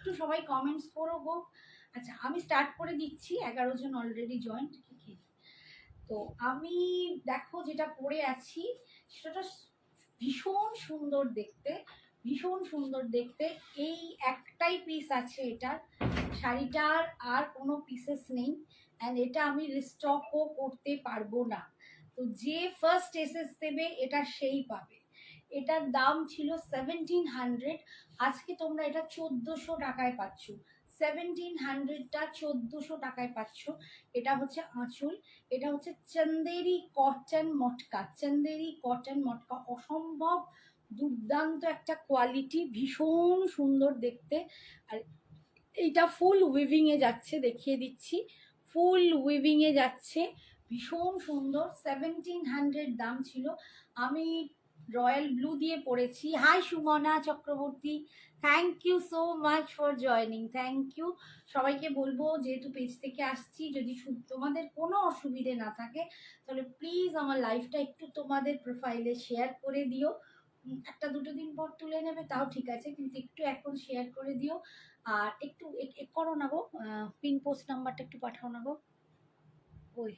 একটু সবাই কমেন্টস করো গো। আচ্ছা আমি স্টার্ট করে দিচ্ছি, 11 জন অলরেডি জয়েন্ট। তো আমি দেখো যেটা পরে আছি সেটা ভীষণ সুন্দর দেখতে, ভীষণ সুন্দর দেখতে। এই একটাই পিস আছে এটার, শাড়িটার আর কোনো পিসেস নেই। অ্যান্ড এটা আমি রিস্টকও করতে পারবো না। তো যে ফার্স্ট এসএস দেবে এটা সেই পাবে। এটার দাম ছিল 1700, আজকে তোমরা এটা 1400 টাকায় পাচ্ছ। 1700টা 1400 টাকায় পাচ্ছ। এটা হচ্ছে আঁচল, এটা হচ্ছে চন্দেরি কটন মটকা, চন্দেরি কটন মটকা, অসম্ভব দুর্দান্ত একটা কোয়ালিটি, ভীষণ সুন্দর দেখতে। আর এইটা ফুল উইভিং এ যাচ্ছে, দেখিয়ে দিচ্ছি, ফুল উইভিং এ যাচ্ছে, ভীষণ সুন্দর। 1700 দাম ছিল। আমি রয়্যাল ব্লু দিয়ে পরেছি। Hi Sumana Chakraborty, thank you so much for joining, thank you. সবাইকে বলবো যেহেতু পেজ থেকে আসছি, যদি তোমাদের কোনো অসুবিধে না থাকে তাহলে প্লিজ আমার লাইফটা একটু তোমাদের প্রোফাইলে শেয়ার করে দিও। একটা দুটো দিন পর তুলে নেবে তাও ঠিক আছে, কিন্তু একটু এখন শেয়ার করে দিও। আর একটু করো না গো, পিন পোস্ট নাম্বারটা একটু পাঠাও না গো। ওই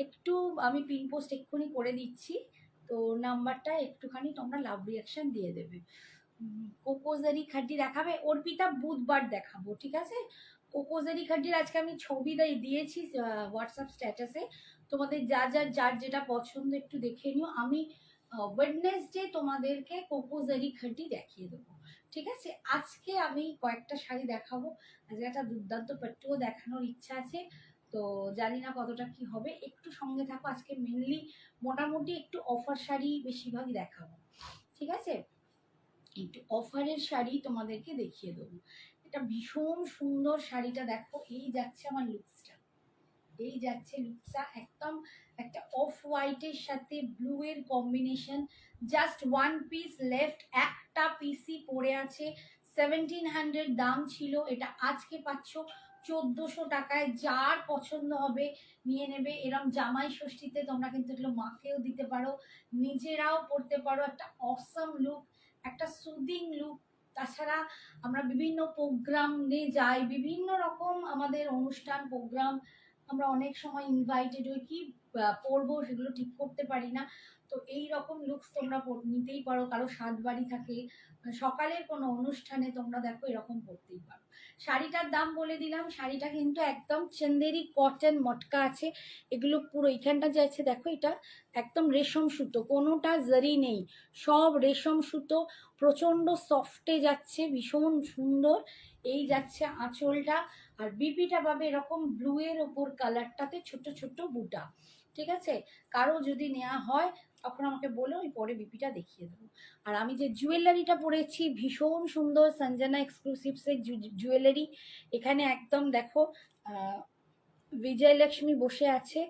একটু আমি পিন পোস্ট এক্ষুনি করে দিচ্ছি, তো নাম্বারটা একটুখানি তোমরা লাভ রিয়াকশন দিয়ে দেবে। কোকোজারি খাড্ডি দেখাবে অর্পিতা, বুধবার দেখাবো, ঠিক আছে। কোকোজারি খাড্ডির আজকে আমি ছবি দিয়েছি হোয়াটসঅ্যাপ স্ট্যাটাসে, তোমাদের যার যেটা পছন্দ একটু দেখে নিও। আমি ওয়েডনেসডে তোমাদেরকে কোকোজারি খাড্ডি দেখিয়ে দেবো, ঠিক আছে। আজকে আমি কয়েকটা শাড়ি দেখাবো, আজকে একটা দুর্দান্ত পাট্টুও দেখানোর ইচ্ছা আছে, তো জানি না কতটা কি হবে, একটু সঙ্গে থাকো। আজকে মেনলি মোটামুটি একটু অফার শাড়ি বেশিরভাগই দেখাবো, ঠিক আছে। একটু অফারের শাড়ি তোমাদেরকে দেখিয়ে দেবো। এটা ভীষণ সুন্দর শাড়িটা দেখো, এই যাচ্ছে আমার লুকসটা, এই যাচ্ছে লুকসটা, একদম একটা অফ হোয়াইটের সাথে ব্লু এর combination. Just one piece left, একটা পিসই পড়ে আছে। 1700 দাম ছিল, এটা আজকে পাচ্ছ 1400 টাকায়। যার পছন্দ হবে নিয়ে নেবে। এরম জামাই ষষ্ঠীতে তোমরা কিন্তু এগুলো মাকেও দিতে পারো, নিজেরাও পরতে পারো, একটা অসম লুক, একটা সুদিং লুক। তাছাড়া আমরা বিভিন্ন প্রোগ্রামে যাই, বিভিন্ন রকম আমাদের অনুষ্ঠান প্রোগ্রাম, আমরা অনেক সময় ইনভাইটেড হই, কি পরবো সেগুলো ঠিক করতে পারি না। তো এই রকম লুকস তোমরা নিতেই পারো, কারো সাত বাড়ি থাকে, সকালের কোনো অনুষ্ঠানে তোমরা দেখো এরকম পরতেই পারো। শাড়িটার দাম বলে দিলাম, শাড়িটা কিন্তু একদম চন্দেরি কটন মটকা আছে। এগুলো পুরো এইখানটা যাচ্ছে দেখো, এটা একদম রেশম সুতো, কোনোটা জারি নেই, সব রেশম সুতো, প্রচন্ড সফটে যাচ্ছে, ভীষণ সুন্দর। এই যাচ্ছে আঁচলটা, আর বিপিটা পাবে এরকম ব্লু এর ওপর কালারটাতে ছোট ছোট বুটা, ঠিক আছে। কারো যদি নেওয়া হয় তখন আমাকে বলো, আমি পরে বিপিটা দেখিয়ে দেবো। আর আমি যে জুয়েলারিটা পরেছি ভীষণ সুন্দর, সঞ্জনা এক্সক্লুসিভসের জুয়েলারি। এখানে একদম দেখো বিজয়লক্ষ্মী বসে আছে,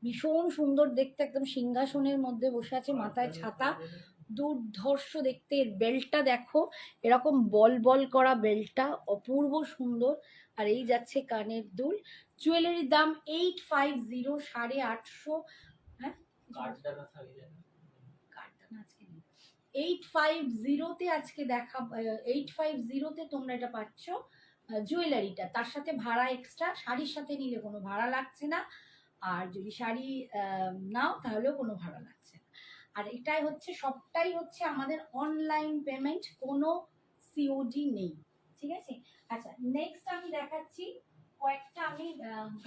ভীষণ সুন্দর দেখতে, একদম সিংহাসনের মধ্যে বসে আছে, মাথায় ছাতা, দুর্ধর্ষ দেখতে। এর বেল্টটা দেখো, এরকম বল বল করা বেল্টটা, অপূর্ব সুন্দর। আর এই যাচ্ছে কানের দুল। জুয়েলারির দাম 850, 850। হ্যাঁ, 850-তে আজকে দেখা, 850-তে তোমরা এটা পাচ্ছ জুয়েলারিটা, তার সাথে ভাড়া এক্সট্রা, শাড়ির সাথে নিলে কোনো ভাড়া লাগছে না, আর যদি শাড়ি নাও তাহলেও কোনো ভাড়া লাগছে না। আর এটাই হচ্ছে, সবটাই হচ্ছে আমাদের অনলাইন পেমেন্ট, কোনো সিওডি নেই, ঠিক আছে। আচ্ছা নেক্সট আমি দেখাচ্ছি কয়েকটা, আমি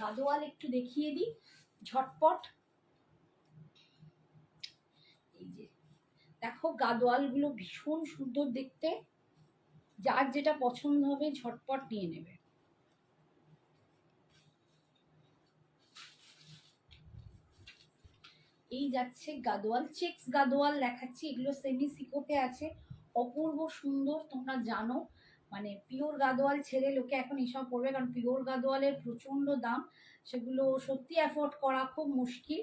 গাদোয়াল একটু দেখিয়ে দিই ঝটপট। এই যে দেখো গাদোয়ালগুলো ভীষণ সুন্দর দেখতে, যার যেটা পছন্দ হবে ঝটপট নিয়ে নেবে। এই যাচ্ছে গাদোয়াল, চেক্স গাদোয়াল দেখাচ্ছি, এগুলো সেমি সিকোতে আছে, অপূর্ব সুন্দর। তোমরা জানো মানে পিওর গাদোয়াল ছেড়ে লোকে এখন এসব পড়বে, কারণ পিওর গাদোয়ালের প্রচন্ড দাম, সেগুলো সত্যি অ্যাফোর্ড করা খুব মুশকিল।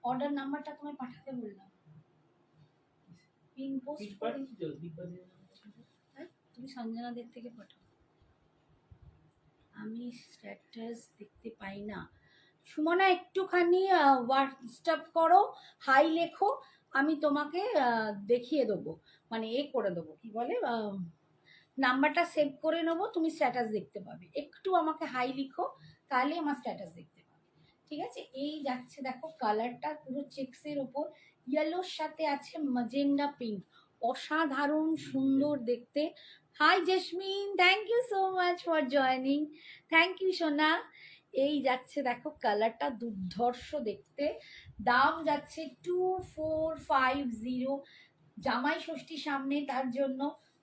অর্ডার নাম্বারটা তোমায় পাঠাতে বললাম, পিন পোস্ট করে, হ্যাঁ তুমি সঞ্জনাদের থেকে পাঠাও, আমি স্ট্যাটাস দেখতে পাই না। সুমনা একটুখানি হোয়াটসঅ্যাপ করো, হাই লেখো, আমি তোমাকে দেখিয়ে দেবো, মানে করে দেবো, কি বলে নাম্বারটা সেভ করে নেবো, তুমি স্ট্যাটাস দেখতে পাবে। একটু আমাকে হাই লিখো, তাহলে আমার স্ট্যাটাস দেখতে পাবে। ঠিক আছে, এই যাচ্ছে দেখো কালারটা পুরো চেক্সের ওপর, ইয়েলোর সাথে আছে ম্যাজেন্ডা পিঙ্ক, অসাধারণ সুন্দর দেখতে। Hi Jasmine, thank you so much for joining, thank you সোনা। এই যাচ্ছে দেখো কালারটা দুর্ধর্ষ দেখতে। দাম যাচ্ছে 2450। জামাই ষষ্ঠী সামনে, তার জন্য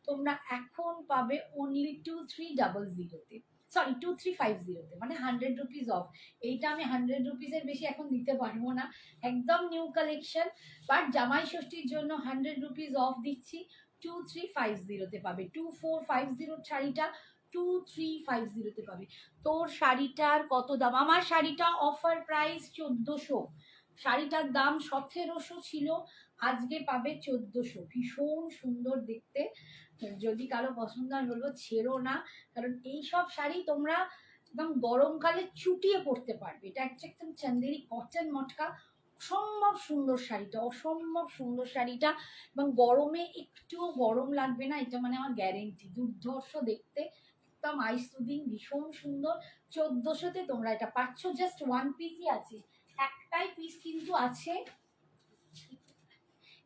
তোমরা এখন পাবে অনলি 2300-তে, সরি 2350-তে, মানে 100 রুপিস অফ। এইটা আমি 100 রুপিসের বেশি এখন দিতে পারবো না, একদম নিউ কালেকশন। বাট জামাই ষষ্ঠীর জন্য 100 রুপিস অফ দিচ্ছি, 2350-তে পাবে। 2450 শাড়িটা 2350-তে পাবে। তোর শাড়িটার কত দাম? আমার শাড়িটা অফার প্রাইস 1400। শাড়িটার দাম 1700 ছিল, আজকে পাবে 1400। ভীষণ সুন্দর দেখতে, যদি কারো পছন্দ হয় বলবো ছেড়ো না, কারণ এই সব শাড়ি তোমরা একদম গরমকালে চুটিয়ে পড়তে পারবে। এটা একদম চান্দেরি কটন মটকা, অসম্ভব সুন্দর শাড়িটা, অসম্ভব সুন্দর শাড়িটা, এবং গরমে একটুও গরম লাগবে না, এটা মানে আমার গ্যারেন্টি। দুর্ধর্ষ দেখতে, একদম আইস সুদিং, ভীষণ সুন্দর। 1400-তে তোমরা এটা পাচ্ছ। জাস্ট ওয়ান পিসই আছে, একটাই পিস কিন্তু আছে,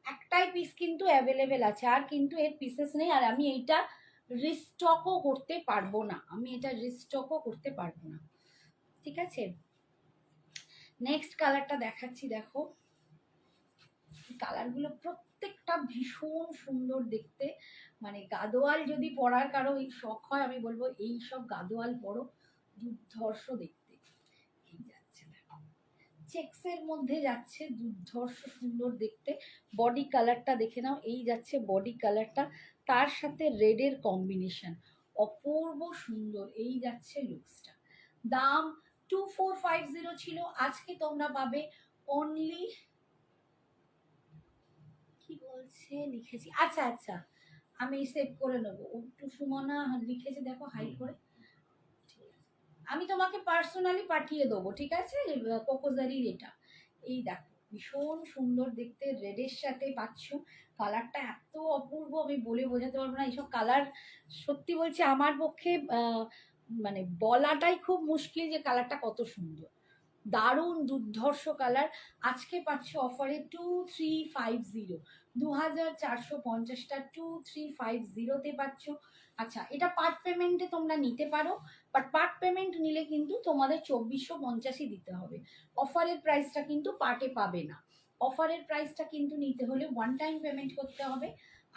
একটাই পিস কিন্তু অ্যাভেলেবেল আছে, আর কিন্তু এর পিসেস নেই। আর আমি এইটা রিস্টকও করতে পারবো না, আমি এটা রিস্টকও করতে পারবো না। ঠিক আছে, নেক্সট কালারটা দেখাচ্ছি। দেখো কালারগুলো প্রত্যেকটা ভীষণ সুন্দর দেখতে, মানে গাদোয়াল যদি পরার কারো এই শখ হয়, আমি বলবো এই সব গাদোয়াল পরো, দুর্ধর্ষ দেখতে। এই যাচ্ছে দেখো চেক্সের মধ্যে যাচ্ছে, দুর্ধর্ষ সুন্দর দেখতে। বডি কালারটা দেখে নাও, এই যাচ্ছে বডি কালারটা, তার সাথে রেডের কম্বিনেশন, অপূর্ব সুন্দর। এই যাচ্ছে লুকসটা। দাম 2450 ছিল, আজকে তোমরা পাবে অনলি, কি বলছে লিখেছি, আচ্ছা আচ্ছা আমি সেভ করে নেবো। একটু সুমনা লিখেছে দেখো হাই করে, আমি তোমাকে পার্সোনালি পাঠিয়ে দেবো, ঠিক আছে? কোকোজারির এটা, এই দেখো ভীষণ সুন্দর দেখতে, রেডের সাথে পাচ্ছ। কালারটা এত অপূর্ব, আমি বলে বোঝাতে পারবো না। এইসব কালার সত্যি বলছি আমার পক্ষে মানে বলাটাই খুব মুশকিল যে কালারটা কত সুন্দর, দারুণ দুর্ধর্ষ কালার। আজকে পাচ্ছ অফারে 2350, 2450টা 2350-তে পাচ্ছ। আচ্ছা, এটা পার্ট পেমেন্টে তোমরা নিতে পারো, বাট পার্ট পেমেন্ট নিলে কিন্তু তোমাদের 2450-ই দিতে হবে। অফারের প্রাইসটা কিন্তু পার্টে পাবে না, অফারের প্রাইসটা কিন্তু নিতে হলে ওয়ান টাইম পেমেন্ট করতে হবে।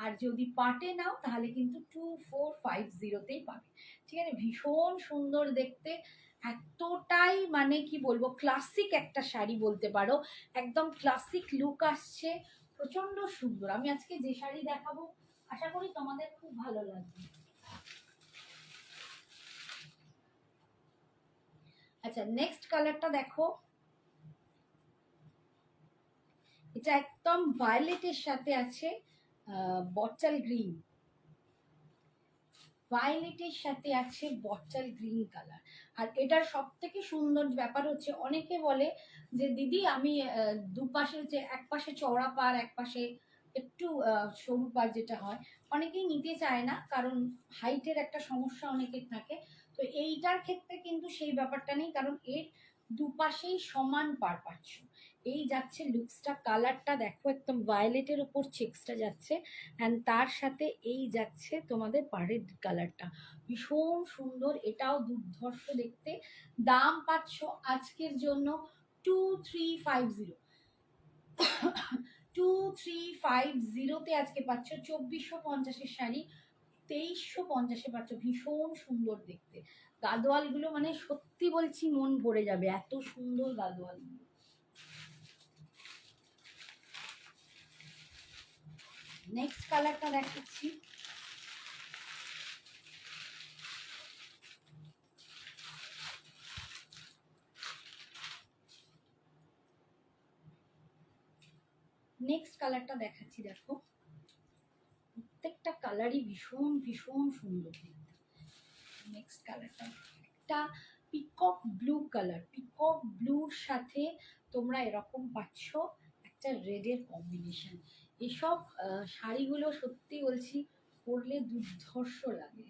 আর যদি পার্টে নাও তাহলে কিন্তু 2450-তেই পাবে। ঠিক আছে, ভীষণ সুন্দর দেখতে, এতটাই মানে কি বলবো ক্লাসিক একটা শাড়ি বলতে পারো, একদম ক্লাসিক লুক আসছে, প্রচন্ড সুন্দর। আমি আজকে যে শাড়ি দেখাবো আশা করি তোমাদের খুব ভালো লাগবে। আচ্ছা, নেক্সট কালারটা দেখো, এটা একদম ভায়োলেটের সাথে আছে বটল গ্রিন, ভায়োলেটের সাথে আছে বটল গ্রিন কালার। আর এটার সব থেকে সুন্দর ব্যাপার হচ্ছে, অনেকে বলে যে দিদি আমি দুপাশে, যে এক পাশে চওড়া পার এক পাশে একটু সরু পার যেটা হয়, অনেকেই নিতে চায় না, কারণ হাইটের একটা সমস্যা অনেকের থাকে। তো এইটার ক্ষেত্রে কিন্তু সেই ব্যাপারটা নেই, কারণ এর দুপাশেই সমান পার পাচ্ছ। এই যাচ্ছে লুকসটা, কালারটা দেখো একদম ভায়োলেটের উপর চেক্সটা যাচ্ছে, অ্যান্ড তার সাথে এই যাচ্ছে তোমাদের পাড়ের কালারটা, ভীষণ সুন্দর, এটাও দুর্ধর্ষ দেখতে। দাম পাচ্ছ আজকের জন্য 2350, 2350-তে আজকে পাচ্ছ। 2450-এর শাড়ি 2350-এ পাচ্ছ, ভীষণ সুন্দর দেখতে। গাদোয়ালগুলো মানে সত্যি বলছি মন ভরে যাবে, এত সুন্দর গাদোয়ালগুলো। নেক্সট কালারটা দেখাচ্ছি, নেক্সট কালারটা দেখাচ্ছি। দেখো প্রত্যেকটা কালারই ভীষণ ভীষণ সুন্দর দেখতে। নেক্সট কালারটা একটা পিকক ব্লু কালার, পিকক ব্লুর সাথে তোমরা এরকম পাচ্ছ একটা রেডের কম্বিনেশন। এসব শাড়িগুলো সত্যি বলছি পরলে দুর্ধর্ষ লাগে।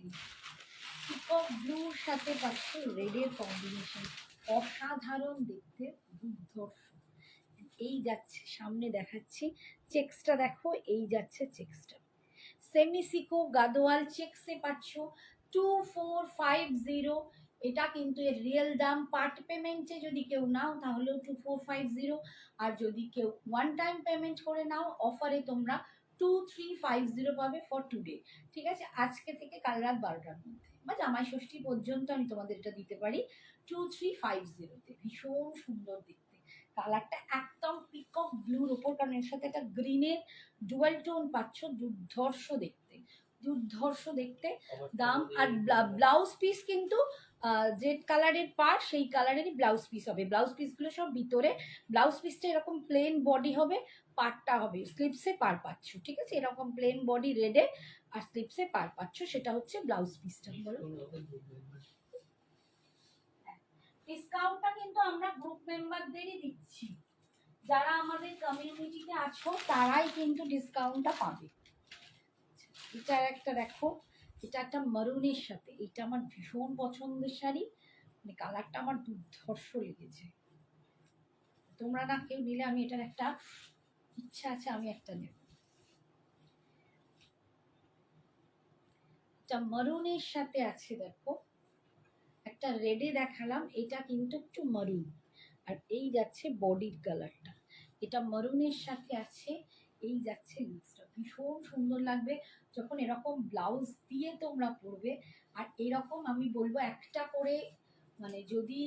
পিকক ব্লুর সাথে পাচ্ছে রেডের কম্বিনেশন, অসাধারণ দেখতে, দুর্ধর্ষ। এই যাচ্ছে সামনে দেখাচ্ছি, চেক্সটা দেখো, এই যাচ্ছে চেক্সটা, সেমি সিকো গাদোয়াল চেক্সে পাচ্ছ 2450। এটা কিন্তু এর রিয়েল দাম। পার্ট পেমেন্টে যদি কেউ নাও তাহলেও 2450, আর যদি কেউ ওয়ান টাইম পেমেন্ট করে নাও অফারে তোমরা 2350 পাবে ফর টুডে। ঠিক আছে, আজকে থেকে কাল রাত 12টার মধ্যে বা জামাই ষষ্ঠী পর্যন্ত আমি তোমাদের এটা দিতে পারি 2350-তে। ভীষণ সুন্দর দেখতে, কালারটা একদম পিকক ব্লুর ওপর, কারণ এর সাথে একটা গ্রিনের ডুয়াল টোন পাচ্ছ, দুর্ধর্ষ দেখতে, দুর্ধর্ষ দেখতে। দাম আর ব্লাউজ পিস কিন্তু যে কালারের পার সেই কালারেরই ব্লাউজ পিস হবে। ব্লাউজ পিসগুলো সব ভিতরে, ব্লাউজ পিসটা এরকম প্লেন বডি হবে, পারটা হবে স্লিপসে পার পাচ্ছ। ঠিক আছে, এরকম প্লেন বডি রেডে আর স্লিপসে পার পাচ্ছ, সেটা হচ্ছে ব্লাউজ পিসটা। বলো, ডিসকাউন্টটা কিন্তু আমরা গ্রুপ মেম্বারদেরই দিচ্ছি, যারা আমাদের কমিউনিটিতে আছো তারাই কিন্তু ডিসকাউন্টটা পাবে। এটা একটা দেখো, এটা একটা মারুনের সাথে, এটা আমার ভীষণ পছন্দের শাড়ি, মানে কালারটা আমার দুর্ধর্ষ লেগেছে। তোমরা না কেউ নিলে, আমি এটার একটা ইচ্ছা আছে, আমি একটা নেব। এটা মারুনের সাথে আছে দেখো, একটা রেডে দেখালাম, এটা কিন্তু একটু মারুন, আর এই যাচ্ছে বডির কালারটা, এটা মারুনের সাথে আছে, এই যাচ্ছে লুকসটা, ভীষণ সুন্দর লাগবে যখন এরকম ব্লাউজ দিয়ে তোমরা পরবে। আর এরকম আমি বলবো একটা করে, মানে যদি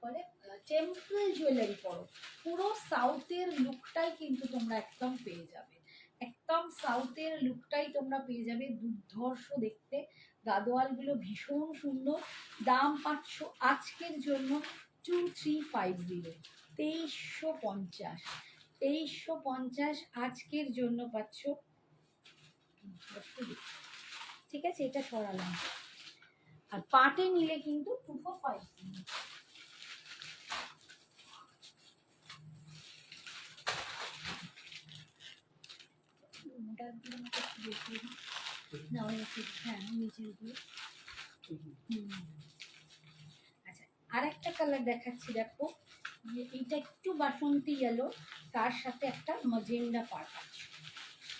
বলে টেম্পল জুয়েলারি পরো, পুরো সাউথের লুকটাই কিন্তু তোমরা একদম পেয়ে যাবে, একদম সাউথের লুকটাই তোমরা পেয়ে যাবে, দুর্ধর্ষ দেখতে। গাদোয়ালগুলো ভীষণ সুন্দর। দাম পাচ্ছ আজকের জন্য 2350, 2350, 2350 আজকের জন্য পাচ্ছ। ঠিক আছে, এটা সরালাম। আর পাটে নিলে কিন্তু 2450। আচ্ছা, আর একটা কালার দেখাচ্ছি দেখো, যে এইটা একটু বাসন্তী ইয়েলো, তার সাথে একটা মজেন্ডা পার্ট আছে,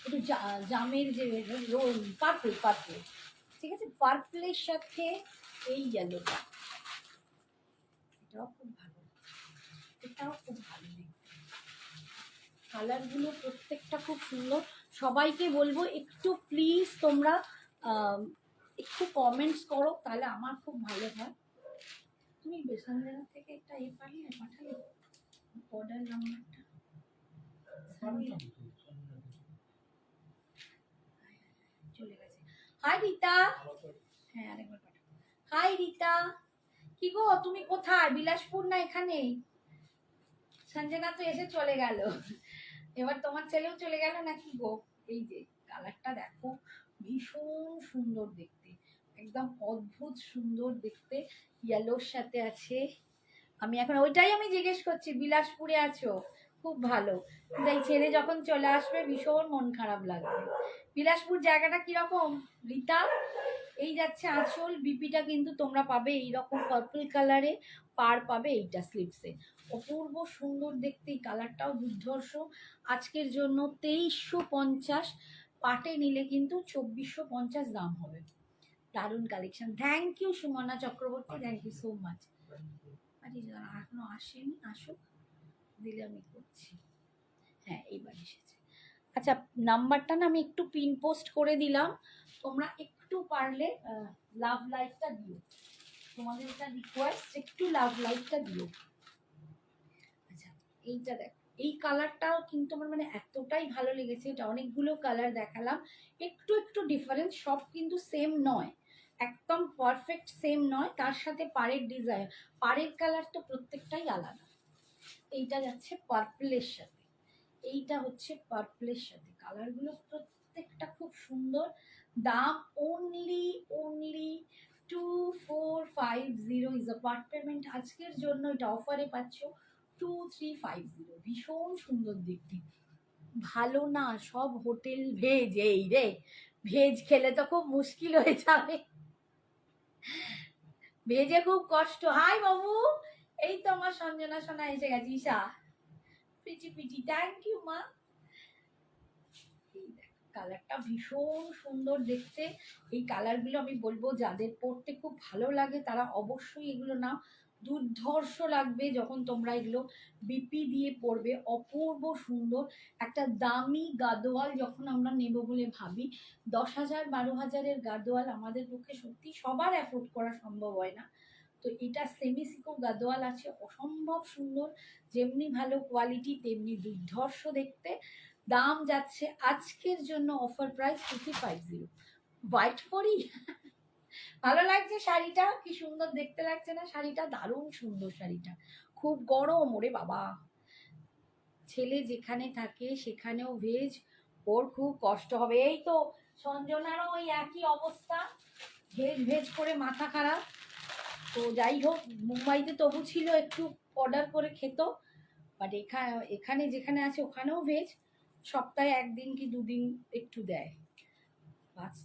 একটু জামের যে পার্পল পার্পল, ঠিক আছে, পার্পলের সাথে এই ইয়েলোটা, এটাও খুব ভালো, এটাও খুব ভালো দেখতে, কালারগুলো প্রত্যেকটা খুব সুন্দর। সবাইকে বলবো একটু প্লিজ তোমরা একটু কমেন্টস করো, তাহলে আমার খুব ভালো হয়। তুমি বেসনজেলা থেকে একটা পাঠালে অর্ডার নাম্বারটা চলে গেছে। হাই রীতা, হ্যাঁ আরেকবার পাঠাবো। হাই রীতা, কি গো তুমি কোথায়, বিলাসপুর না এখানে? সঞ্জনা তো এসে চলে গেল, এবার তোমার ছেলেও চলে গেল নাকি গো? এই যে কালারটা দেখো, ভীষণ সুন্দর দেখতে, একদম অদ্ভুত সুন্দর দেখতে, ইয়েলোর সাথে আছে। আমি এখন ওইটাই আমি জিজ্ঞেস করছি, বিলাসপুরে আছো, খুব ভালো, এই ছেলে যখন চলে আসবে ভীষণ মন খারাপ লাগবে। বিলাসপুর জায়গাটা কিরকম রীতা? এই যাচ্ছে আঁচল, বিপিটা কিন্তু তোমরা পাবে এইরকম পার্পল কালারে, পার পাবে এইটা স্লিপসে, অপূর্ব সুন্দর দেখতে, এই কালারটাও দুর্ধর্ষ। আজকের জন্য 2350, পাটে নিলে কিন্তু 2450 দাম হবে। দারুণ collection, thank you Sumana Chakraborty, thank you so much. আরে যারা এখনো আসেনি আসুক, দিলে আমি করছি। হ্যাঁ এইবার এসেছে। আচ্ছা, নাম্বারটা না আমি একটু পিন পোস্ট করে দিলাম, তোমরা একটু পারলে লাভ লাইকটা দিও, তোমাদের এটা রিকোয়েস্ট, একটু লাভ লাইকটা দিও। আচ্ছা, এইটা দেখ, এই কালারটাও কিন্তু আমার মানে এতটাই ভালো লেগেছে, এটা অনেকগুলো কালার দেখালাম, একটু একটু ডিফারেন্স, সব কিন্তু সেম নয়, একদম পারফেক্ট সেম নয়, তার সাথে পাড়ের ডিজাইন, পাড়ের কালার তো প্রত্যেকটাই আলাদা। এইটা যাচ্ছে পার্পলের সাথে, এইটা হচ্ছে পার্পলের সাথে, কালারগুলো প্রত্যেকটা খুব সুন্দর। দাম only 2450 is a part payment, আজকের জন্য এটা অফারে পাচ্ছ 2350, ভীষণ সুন্দর দেখতে, ভালো না, সব হোটেল ভেজ। এই রে, ভেজ খেলে তো খুব মুশকিল হয়ে যাবে, ভেজে খুব কষ্ট। হাই বাবু, এই তো আমার সঞ্জনা সোনা এসে গেছে। ঈশা পিটি পিটি, থ্যাংক ইউ মা। কালারটা ভীষণ সুন্দর দেখতে। এই কালারগুলো আমি বলবো যাদের পরতে খুব ভালো লাগে তারা অবশ্যই এগুলো নাও। দুর্ধর্ষ লাগবে যখন তোমরা এগুলো বিপি দিয়ে পরবে, অপূর্ব সুন্দর। একটা দামি গাদোয়াল যখন আমরা নেব বলে ভাবি, 10,000 12,000-এর গাদোয়াল আমাদের পক্ষে সত্যি সবার অ্যাফোর্ড করা সম্ভব হয় না। তো এটা সেমি সিকো গাদোয়াল আছে, অসম্ভব সুন্দর। যেমনি ভালো কোয়ালিটি তেমনি দুর্ধর্ষ দেখতে। দাম যাচ্ছে আজকের জন্য অফার প্রাইস 2550। হোয়াইট পরি, ভালো লাগছে শাড়িটা, কি সুন্দর দেখতে লাগছে না শাড়িটা? দারুণ সুন্দর শাড়িটা, খুব গরম ওরে বাবা। ছেলে যেখানে থাকে সেখানেও ভেজ, ওর খুব কষ্ট হবে। এই তো সঞ্জনারও ওই একই অবস্থা, ভেজ ভেজ করে মাথা খারাপ। তো যাই হোক, মুম্বাইতে তবু ছিল একটু অর্ডার করে খেত, বাট এখানে যেখানে আছে ওখানেও ভেজ, সপ্তাহে 1 দিন কি 2 দিন একটু দেয়,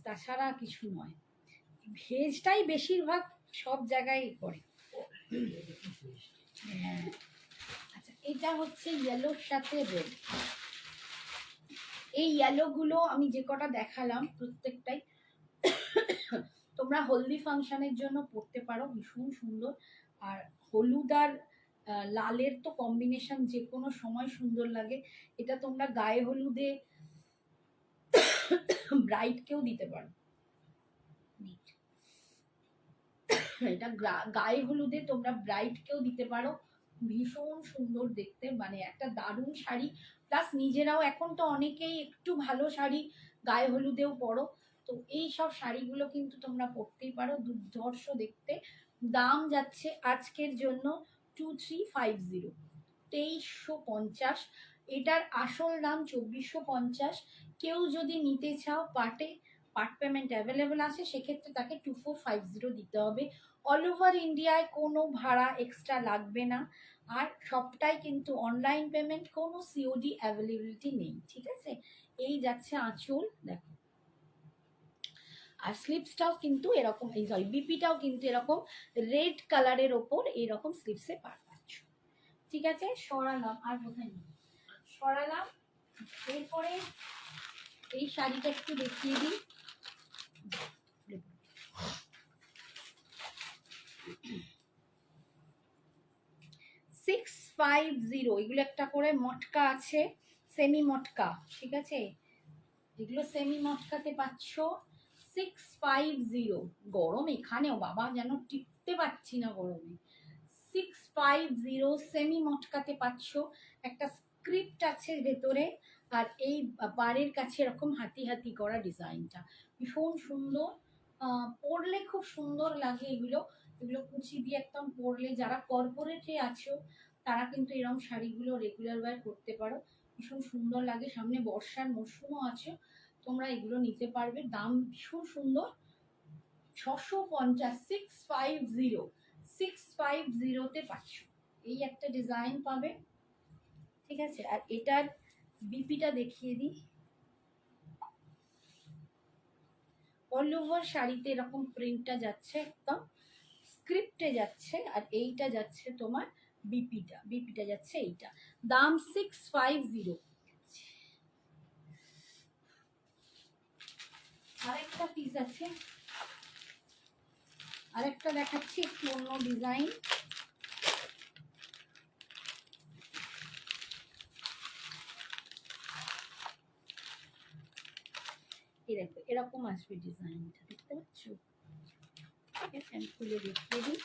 তাছাড়া কিছু নয়। ভেজটাই বেশিরভাগ সব জায়গায় করে। হ্যাঁ, আচ্ছা, এটা হচ্ছে ইয়েলোর সাথে রেড। এই ইয়েলোগুলো আমি যে কটা দেখালাম প্রত্যেকটাই তোমরা হলদি ফাংশনের জন্য পরতে পারো, ভীষণ সুন্দর। আর হলুদ আর লালের তো কম্বিনেশন যে কোনো সময় সুন্দর লাগে। এটা তোমরা গায়ে হলুদে ব্রাইডকেও দিতে পারো। এটা গায়ে হলুদে তোমরা ব্রাইডকেও দিতে পারো, ভীষণ সুন্দর দেখতে, মানে একটা দারুণ শাড়ি। প্লাস নিজেরাও এখন তো অনেকেই একটু ভালো শাড়ি গায়ে হলুদেও পরো, তো এই সব শাড়িগুলো কিন্তু তোমরা পরতেই পারো, দুর্ধর্ষ দেখতে। দাম যাচ্ছে আজকের জন্য 2350, 2350। এটার আসল দাম 2450। কেউ যদি নিতে চাও পার্ট পেমেন্ট অ্যাভেলেবেল আছে, সেক্ষেত্রে তাকে 2450 দিতে হবে। অল ওভার ইন্ডিয়ায় কোনো ভাড়া এক্সট্রা লাগবে না। আর সবটাই কিন্তু অনলাইন পেমেন্ট, কোনো সিওডি অ্যাভেলেবিলিটি নেই, ঠিক আছে? এই যাচ্ছে আঁচল, দেখো। আর স্লিপসটাও কিন্তু এরকম, এই সরি বিপিটাও কিন্তু এরকম রেড কালারের ওপর এইরকম স্লিপসে পাচ্ছ, ঠিক আছে? সরালাম, আর কোথায় নেই, সরালাম। এরপরে এই শাড়িটা একটু দেখিয়ে দিই। 650, এগুলো একটা করে মটকা আছে, সেমি মটকা, ঠিক আছে? এগুলো সেমি মটকাতে পাচ্ছ 650। গরম এখানেও বাবা, যেন টিকতে পারছি না গরমে। 650 সেমি মটকাতে পাচ্ছ। একটা স্ক্রিপ্ট আছে ভেতরে, আর এই বারের কাছে এরকম হাতি হাতি করা ডিজাইনটা ভীষণ সুন্দর। পরলে খুব সুন্দর লাগে এগুলো। এগুলো কুচি দিয়ে একদম পরলে, যারা কর্পোরেটে আছো তারা কিন্তু এরকম শাড়িগুলো রেগুলার ওয়্যার করতে পারো, ভীষণ সুন্দর লাগে। সামনে বর্ষার মরশুমও আছে, তোমরা এগুলো নিতে পারবে। দাম ভীষণ সুন্দর, 650। 650তে পাচ্ছ। এই একটা ডিজাইন পাবে, ঠিক আছে? আর এটার বিপিটা দেখিয়ে দিই। অল ওভার শাড়িতে এরকম প্রিন্টটা যাচ্ছে, একদম স্ক্রিপ্টে যাচ্ছে। আর এইটা যাচ্ছে তোমার বিপিটা যাচ্ছে এইটা। দাম 650। আরেকটা পিস আছে, আরেকটা দেখাচ্ছি একটু অন্য ডিজাইন। এরকম আসবে ডিজাইনটা, দেখতে পাচ্ছ? ঠিক আছে, আমি খুলে দেখিয়ে দিই।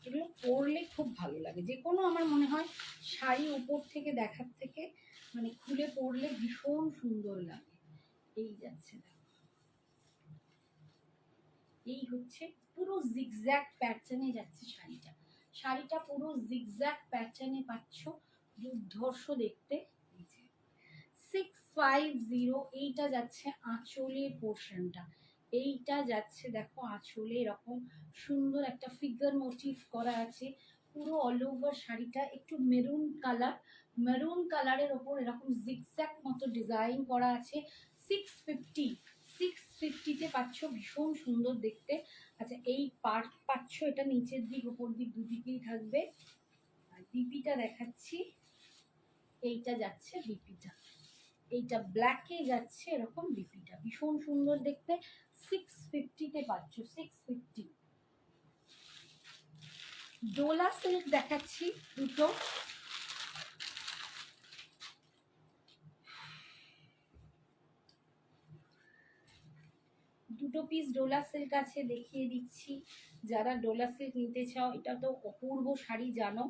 এগুলো পরলে খুব ভালো লাগে, যে কোনো আমার মনে হয় শাড়ি উপর থেকে দেখার থেকে মানে খুলে পরলে ভীষণ সুন্দর লাগে। এই যাচ্ছে, এই হচ্ছে পুরো জিগজ্যাগ প্যাটার্নে যাচ্ছে শাড়িটা। শাড়িটা পুরো জিগজ্যাগ প্যাটার্নে পাচ্ছ, দুর্ধর্ষ দেখতে। 650। এইটা যাচ্ছে আঁচলের পোর্শনটা, এইটা যাচ্ছে দেখো আঁচলে এরকম সুন্দর একটা ফিগার মোটিভ করা আছে, পুরো অল ওভার শাড়িটা একটু মেরুন কালারের ওপর এরকম জিগজ্যাগ মতো ডিজাইন করা আছে। 650, 650-তে পাচ্ছ, ভীষণ সুন্দর দেখতে। আচ্ছা, এই পার্ট পাচ্ছ, এটা নিচের দিক ওপর দিক দুদিকেই থাকবে। আর বিপিটা দেখাচ্ছি, এইটা যাচ্ছে বিপিটা, এইটা ব্ল্যাকে যাচ্ছে এরকম বিপিটা, ভীষণ সুন্দর দেখতে। 650-তে পাচ্ছ, 650। ডোলা সিল্ক দেখাচ্ছি দুটো, দুটো পিস ডোলা সিল্ক আছে, দেখিয়ে দিচ্ছি। যারা ডোলা সিল্ক নিতে চাও, এটা তো অপূর্ব শাড়ি জানো,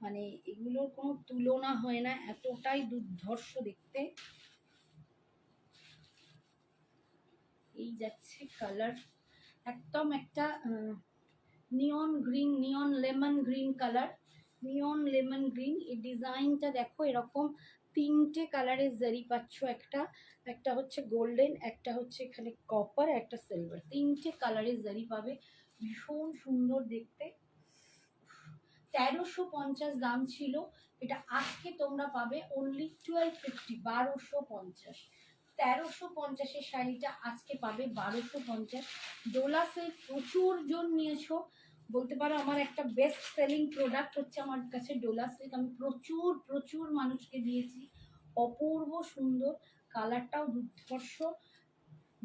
মানে এগুলোর কোনো তুলনা হয় না, এতটাই দুর্ধর্ষ দেখতে। এই যাচ্ছে কালার, একদম একটা নিয়ন গ্রিন, নিয়ন লেমন গ্রিন কালার, নিয়ন লেমন গ্রিন। এই ডিজাইনটা দেখো, এরকম তিনটে কালারের জারি পাচ্ছ, একটা হচ্ছে গোল্ডেন, একটা হচ্ছে এখানে কপার, একটা সিলভার, তিনটে কালারের জারি পাবে, ভীষণ সুন্দর দেখতে। 1350 দাম ছিল, এটা আজকে তোমরা পাবে অনলি 1250, 1250। 1350-এর শাড়িটা আজকে পাবে 1250। ডোলা সিল্ক প্রচুর জন নিয়েছো, বলতে পারো আমার একটা বেস্ট সেলিং প্রোডাক্ট হচ্ছে আমার কাছে ডোলা সিল্ক। আমি প্রচুর প্রচুর মানুষকে দিয়েছি, অপূর্ব সুন্দর, কালারটাও দুর্ধর্ষ।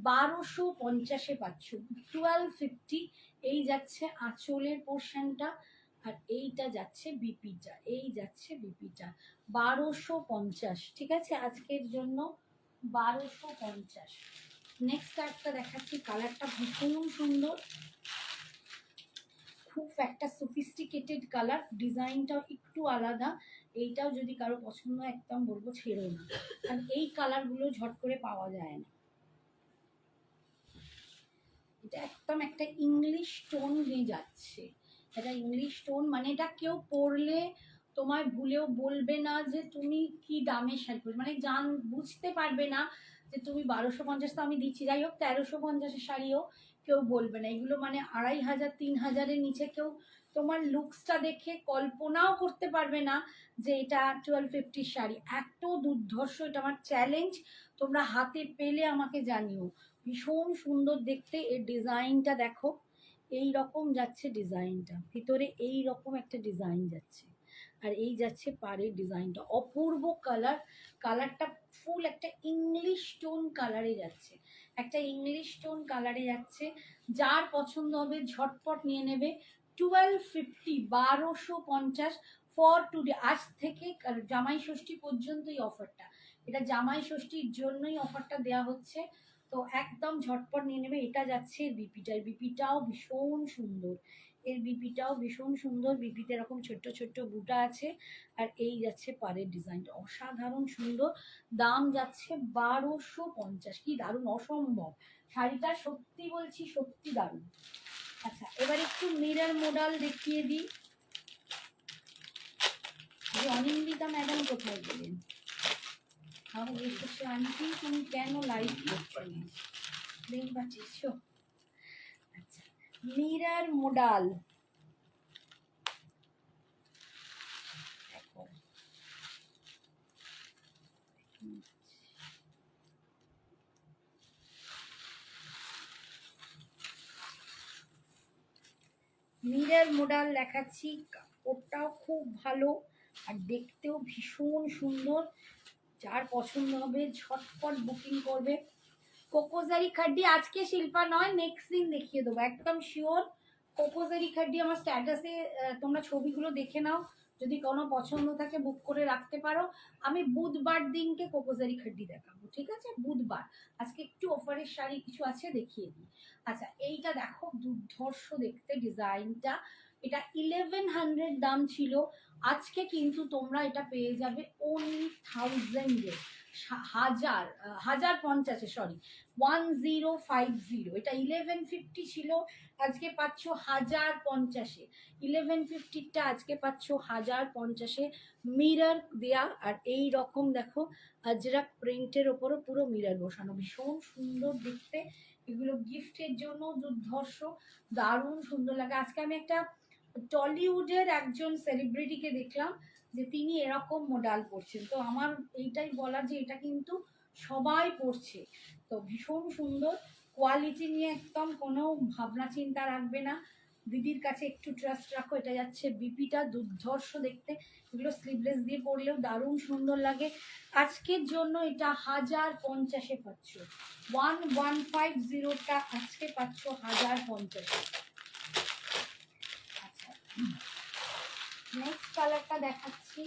1250-এ পাচ্ছ, 1250। এই যাচ্ছে আঁচলের পোর্শনটা, আর এইটা যাচ্ছে বিপিটা, এই যাচ্ছে বিপিটা, 1250, ঠিক আছে আজকের জন্য 1250। নেক্সট একটা দেখাচ্ছি, কালারটা ভীষণ সুন্দর, খুব একটা সফিস্টিকেটেড কালার, ডিজাইনটাও একটু আলাদা। এইটাও যদি কারো পছন্দ হয় একদম বলবো ছেড়ো না, কারণ এই কালারগুলো ঝট করে পাওয়া যায় না। এটা একদম একটা ইংলিশ টোন নিয়ে যাচ্ছে, এটা ইংলিশ টোন, মানে এটা কেউ পরলে তোমায় ভুলেও বলবে না যে তুমি কি দামে শাড়ি পরবে, মানে বুঝতে পারবে না যে তুমি 1250 তো আমি দিচ্ছি, যাই হোক 1350-এর শাড়িও কেউ বলবে না। এগুলো মানে 2500, 3000-এর নিচে কেউ তোমার লুকসটা দেখে কল্পনাও করতে পারবে না যে এটা 1250 শাড়ি। এত দুর্ধর্ষ, এটা আমার চ্যালেঞ্জ, তোমরা হাতে পেলে আমাকে জানিও। ভীষণ সুন্দর দেখতে, এর ডিজাইনটা দেখো, এই রকম যাচ্ছে ডিজাইনটা, ভিতরে এই রকম একটা ডিজাইন যাচ্ছে, আর এই যাচ্ছে পাড়ের ডিজাইনটা, অপূর্ব কালার। কালারটা ফুল একটা ইংলিশ টোন কালারে যাচ্ছে, একটা ইংলিশ টোন কালারে যাচ্ছে। যার পছন্দ হবে ঝটপট নিয়ে নেবে। 1250, 1250 ফর টুডে, আজ থেকে জামাই ষষ্ঠী পর্যন্ত এই অফারটা, এটা জামাই ষষ্ঠীর জন্যই অফারটা দেওয়া হচ্ছে, তো একদম ঝটপট নিয়ে নেবে। এটা যাচ্ছে বিপিটা, বিপিটাও ভীষণ সুন্দর, এর বিপিটাও ভীষণ সুন্দর, বিপিতে এরকম ছোট্ট ছোট্ট বুটা আছে, আর এই যাচ্ছে পাড়ের ডিজাইনটা, অসাধারণ সুন্দর। দাম যাচ্ছে 1250, কি দারুণ, অসম্ভব শাড়িটা, সত্যি বলছি সত্যি দারুণ। আচ্ছা, এবার একটু মিরর মডেল দেখিয়ে দিই। যে অনিন্দিতা ম্যাডাম কোথায় গেলেন, আমি এসেছি আন্টি, তুমি কেন লাইভ করছো না, দেখতে পাচ্ছিস? আচ্ছা, মিরর মডেল মিরর মডেল দেখাচ্ছি, কাপড়টাও খুব ভালো আর দেখতেও ভীষণ সুন্দর। যার পছন্দ হবে ঝটপট বুকিং করবে। কোকোজারি খাড্ডি আজকে শিল্পা নয়, নেক্সট দিন দেখিয়ে দেবো, একদম শিওর। কোকোজারি খাড্ডি আমার স্ট্যাটাসে, তোমরা ছবিগুলো দেখে নাও, যদি কোনো পছন্দ থাকে বুক করে রাখতে পারো। আমি বুধবার দিনকে কোকোজারি খাড্ডি দেখাবো, ঠিক আছে, বুধবার। আজকে একটু অফারের শাড়ি কিছু আছে, দেখিয়ে দিই। আচ্ছা, এইটা দেখো, দুর্ধর্ষ দেখতে ডিজাইনটা, এটা 1100 দাম ছিল, আজকে কিন্তু তোমরা এটা পেয়ে যাবে অনলি 1000-এ, 1050, সরি 1050। এটা 1150 ছিল, আজকে পাচ্ছ 1050-এ, 1150-টা আজকে পাচ্ছ 1050-এ, মিরর দেয়া, আর এই রকম দেখো আজরাক প্রিন্টের ওপরও পুরো মিরর বসানো, ভীষণ সুন্দর দেখতে। এগুলো গিফটের জন্য দুর্ধর্ষ, দারুণ সুন্দর লাগে। আজকে আমি একটা টলিউডের একজন সেলিব্রিটিকে দেখলাম যে তিনি এরকম মডাল পরছেন, তো আমার এইটাই বলার যে এটা কিন্তু সবাই পরছে, তো ভীষণ সুন্দর কোয়ালিটি নিয়ে একদম কোনো ভাবনা চিন্তা রাখবে না, দিদির কাছে একটু ট্রাস্ট রাখো। এটা যাচ্ছে বিপিটা, দুর্ধর্ষ দেখতে, এগুলো স্লিভলেস দিয়ে পরলেও দারুণ সুন্দর লাগে। আজকের জন্য এটা 1050-এ পাচ্ছ, 1150টা আজকে পাচ্ছ 1050-এ। আচ্ছা, নেক্সট কালারটা দেখাচ্ছি।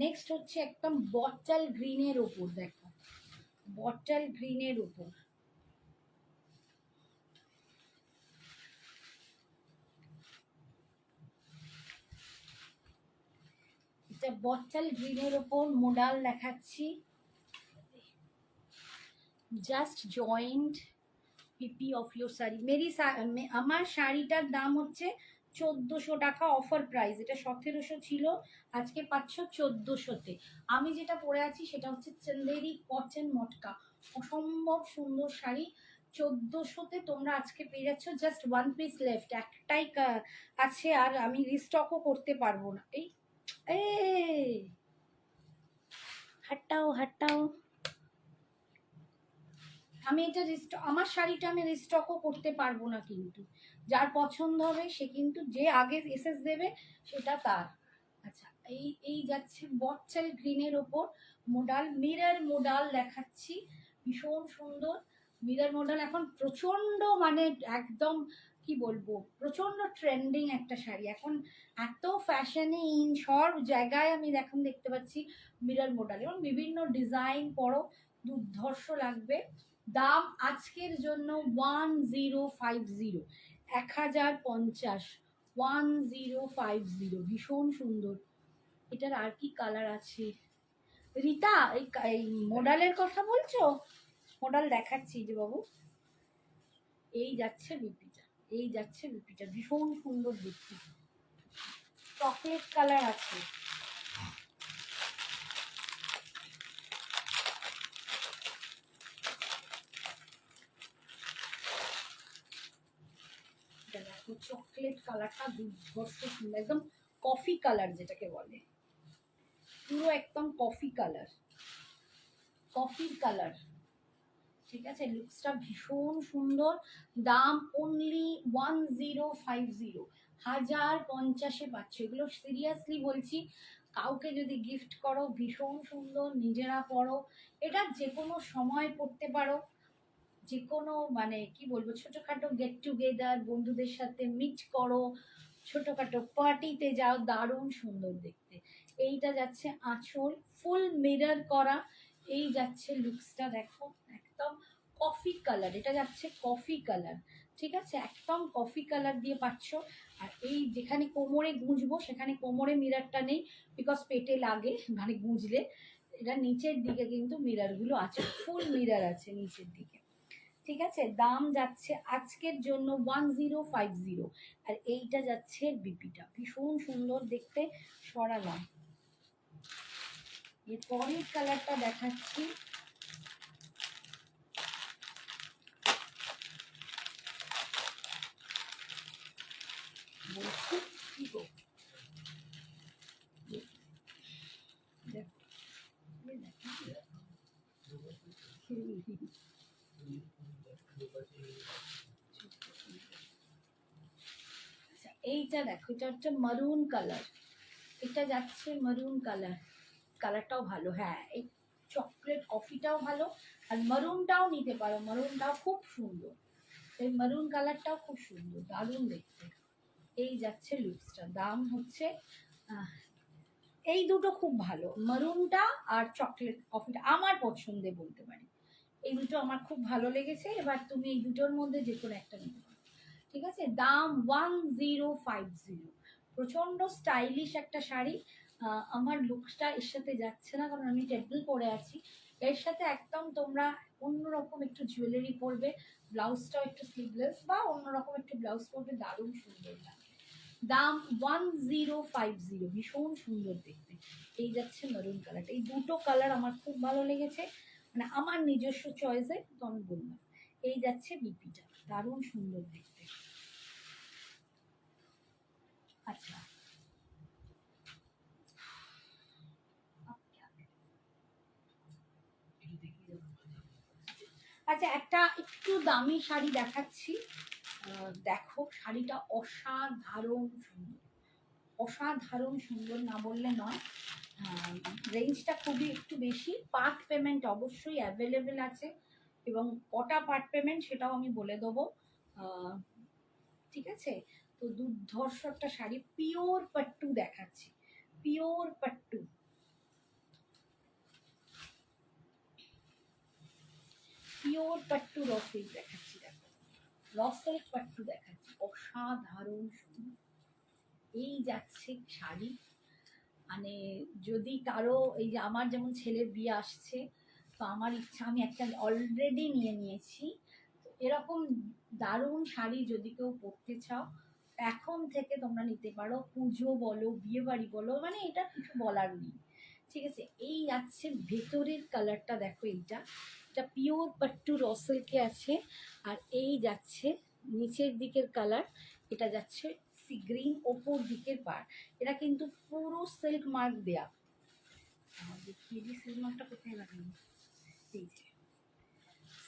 নেক্সট হচ্ছে একদম বটল গ্রিনের ওপর, দেখো বটল গ্রিনের ওপর, এটা বটল গ্রিনের ওপর মোডাল দেখাচ্ছি। জাস্ট জয়েন্ট পিপি অফ ইউর শাড়ি মেরি আমার শাড়িটার দাম হচ্ছে 1400 টাকা অফার প্রাইস, এটা 1700 ছিল, আজকে পাচ্ছ 1400-তে। আমি যেটা পরে আছি সেটা হচ্ছে চন্দেরি কটন মটকা, অসম্ভব সুন্দর শাড়ি, 1400-তে তোমরা আজকে পেয়ে যাচ্ছ। জাস্ট ওয়ান পিস লেফট, একটাই আছে, আর আমি রিস্টকও করতে পারবো না। এই হাটাও হাটাও, আমি এটা আমার শাড়িটা আমি রিস্টকও করতে পারবো না, কিন্তু যার পছন্দ হবে সে কিন্তু যে আগে এসএস দেবে সেটা তার। আচ্ছা, এই এই যাচ্ছে বটল গ্রিনের ওপর মোডাল, মিরর মোডাল দেখাচ্ছি, ভীষণ সুন্দর মিরর মোডাল, এখন প্রচন্ড মানে একদম কি বলবো প্রচন্ড ট্রেন্ডিং একটা শাড়ি, এখন এত ফ্যাশনে ইন সব জায়গায় আমি এখন দেখতে পাচ্ছি মিরর মোডাল, এবং বিভিন্ন ডিজাইন পরো দুর্ধর্ষ লাগবে। দাম আজকের জন্য 1050, 1050, 1050, ভীষণ সুন্দর। এটার আর কি কালার আছে রীতা, এই মডালের কথা বলছো? মডাল দেখাচ্ছি যে বাবু, এই যাচ্ছে বিপিটা, এই যাচ্ছে বিপিটা, ভীষণ সুন্দর দেখতে, চকলেট কালার আছে। দেখো চকলেট কালারটা দুর্ধর্ষ সুন্দর, একদম কফি কালার যেটাকে বলে, পুরো একদম কফি কালার, কফির কালার, ঠিক আছে, লুকসটা ভীষণ সুন্দর। দাম অনলি 1050, 1050-এ পাচ্ছ। এগুলো সিরিয়াসলি বলছি, কাউকে যদি গিফট করো ভীষণ সুন্দর, নিজেরা পরো, এটা যে কোনো সময় পড়তে পারো, যে কোনো মানে কি বলবো ছোটখাটো গেট টুগেদার বন্ধুদের সাথে মিট করো, ছোটখাটো পার্টিতে যাও, দারুণ সুন্দর দেখতে। এইটা যাচ্ছে আঁচল, ফুল মিরর করা, এই যাচ্ছে লুকসটা, দেখো একদম কফি কালার, এটা যাচ্ছে কফি কালার, ঠিক আছে, একদম কফি কালার দিয়ে পাচ্ছ। আর এই যেখানে কোমরে গুঁজবো সেখানে কোমরে মিররটা নেই, বিকজ পেটে লাগে মানে গুঁজলে, এটা নিচের দিকে কিন্তু মিররগুলো আছে, ফুল মিরর আছে নিচের দিকে, ঠিক আছে। দাম যাচ্ছে আজকের জন্য 1050, আর এইটা যাচ্ছে বিপিটা, ভীষণ সুন্দর দেখতে, সরালাম। এর পরের কালারটা দেখাচ্ছি, বলছি কি গো, এইটা দেখো, এটা হচ্ছে মারুন কালার, এটা যাচ্ছে মারুন কালার, কালারটাও ভালো, হ্যাঁ এই চকলেট কফিটাও ভালো, আর মারুনটাও নিতে পারো, মারুনটাও খুব সুন্দর, এই মারুন কালারটাও খুব সুন্দর, দারুণ দেখতে। এই যাচ্ছে লুকসটা, দাম হচ্ছে এই দুটো খুব ভালো, মারুনটা আর চকলেট কফিটা আমার পছন্দে বলতে পারি, এই দুটো আমার খুব ভালো লেগেছে। এবার তুমি এই দুটোর মধ্যে যে কোনো একটা নিতে পারো, ঠিক আছে। দাম 1050, প্রচন্ড স্টাইলিশ একটা শাড়ি। আমার লুকসটা এর সাথে যাচ্ছে না কারণ আমি টেম্পল পরে আছি, এর সাথে একদম তোমরা অন্যরকম একটু জুয়েলারি পরবে, ব্লাউজটাও একটু স্লিভলেস বা অন্যরকম একটু ব্লাউজ পরবে, দারুণ সুন্দর লাগবে, দাম 1050, ভীষণ সুন্দর দেখতে। এই যাচ্ছে মেরুন কালারটা, এই দুটো কালার আমার খুব ভালো লেগেছে, মানে আমার নিজস্ব চয়েসে, তো আমি বললাম। এই যাচ্ছে বিপিটা, দারুণ সুন্দর দেখতে। আচ্ছা আচ্ছা, একটা একটু দামি শাড়ি দেখাচ্ছি, দেখো শাড়িটা অসাধারণ সুন্দর, অসাধারণ সুন্দর না বললে নয়। রেঞ্জটা খুবই একটু বেশি, পার্ট পেমেন্ট অবশ্যই অ্যাভেলেবেল আছে, এবং কটা পার্ট পেমেন্ট সেটাও আমি বলে দেবো। ঠিক আছে, তো দুর্ধর্ষ একটা শাড়ি, পিওর পাট্টু দেখাচ্ছি, pure pattu, pure pattu raw silk দেখাচ্ছি, দেখো র সিল্ক পাট্টু দেখাচ্ছি, অসাধারণ সুন্দর। এই যাচ্ছে শাড়ি, মানে যদি কারো, এই যে আমার যেমন ছেলের বিয়ে আসছে, তো আমার ইচ্ছা, আমি একটা অলরেডি নিয়ে নিয়েছি, তো এরকম দারুণ শাড়ি যদি কেউ পরতে চাও এখন থেকে তোমরা নিতে পারো, পুজো বলো বিয়ে বাড়ি বলো, মানে এটা কিছু বলার নেই। ঠিক আছে, এই যাচ্ছে ভেতরের কালারটা দেখো, এইটা এটা পিওর পাট্টু রসেলকে আছে, আর এই যাচ্ছে নিচের দিকের কালার, এটা যাচ্ছে সি গ্রিন, ওপর দিকের পার, এটা কিন্তু পুরো সিল্ক মার্ক দেয়া। দেখিয়ে দিই সিল্ক মার্কটা কোথায় লাগানো, এই যে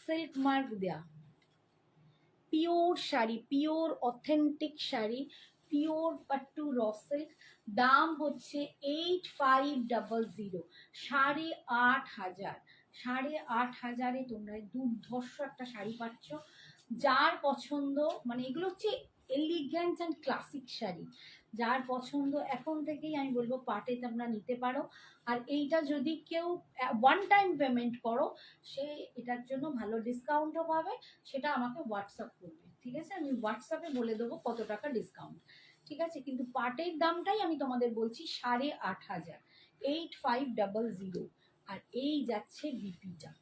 সিল্ক মার্ক দেয়া, pure sari, pure authentic sari, pure pattu raw silk. দাম হচ্ছে 8500, 8500, 8500-এ তোমরা দুর্ধর্ষ একটা শাড়ি পাচ্ছ। যার পছন্দ, মানে এগুলো হচ্ছে এলিগ্যান্ট অ্যান্ড ক্লাসিক শাড়ি, যার পছন্দ এখন থেকেই আমি বলবো পাটে তোমরা নিতে পারো। আর এইটা যদি কেউ ওয়ান টাইম পেমেন্ট করো, সে এটার জন্য ভালো ডিসকাউন্টও পাবে, সেটা আমাকে হোয়াটসঅ্যাপ করবে, ঠিক আছে, আমি হোয়াটসঅ্যাপে বলে দেবো কত টাকা ডিসকাউন্ট। ঠিক আছে, কিন্তু পাটের দামটাই আমি তোমাদের বলছি 8500, 8500। আর এই যাচ্ছে বিপিটা,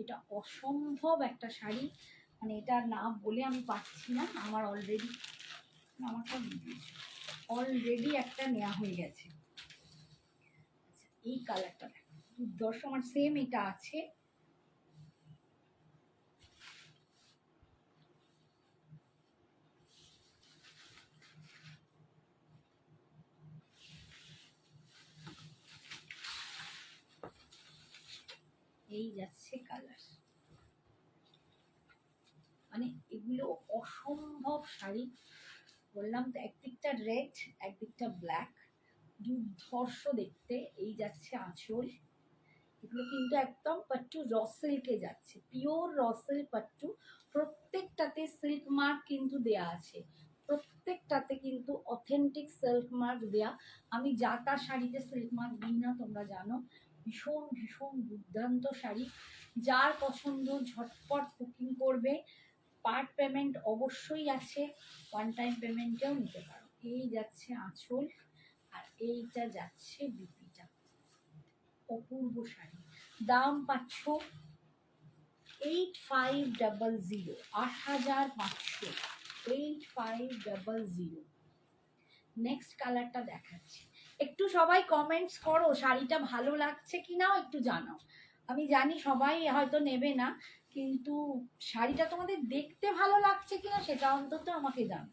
এটা অসম্ভব একটা শাড়ি, মানে এটা না বলে আমি পাচ্ছি না, আমার অলরেডি, আমারটা অলরেডি একটা নেওয়া হয়ে গেছে। আচ্ছা, এই কালারটা দেখো দুর্ধর্ষ, আমার সেম এটা আছে, এই যাচ্ছে কালার, মানে এগুলো অসম্ভব শাড়ি, বললাম তো, একদিকটা রেড একদিকটা ব্ল্যাক, দুর্ধর্ষ দেখতে। এই যাচ্ছে আঁচল, এগুলো কিন্তু একদম পাট্টু র সিল্কে যাচ্ছে, পিওর র সিল্ক পাট্টু, প্রত্যেকটাতে সিল্ক মার্ক কিন্তু দেয়া আছে, প্রত্যেকটাতে কিন্তু অথেন্টিক সিল্ক মার্ক দেয়া। আমি যা তার শাড়িতে সিল্ক মার্ক দিই না, তোমরা জানো, ভীষণ ভীষণ দুর্দান্ত শাড়ি, যার পছন্দ ঝটপট বুকিং করবে, পার্ট পেমেন্ট অবশ্যই আছে, ওয়ান টাইম পেমেন্টেও নিতে পারো। এই যাচ্ছে আঁচল, আর এইটা যাচ্ছে বিপিটা, অপূর্ব শাড়ি। দাম পাচ্ছ 8500, 8500, 8500। নেক্সট কালারটা দেখাচ্ছি, একটু সবাই কমেন্টস করো শাড়িটা ভালো লাগছে কি নাও একটু জানাও, আমি জানি সবাই হয়তো নেবে না, কিন্তু শাড়িটা তোমাদের দেখতে ভালো লাগছে কিনা সেটা অন্তত আমাকে জানো।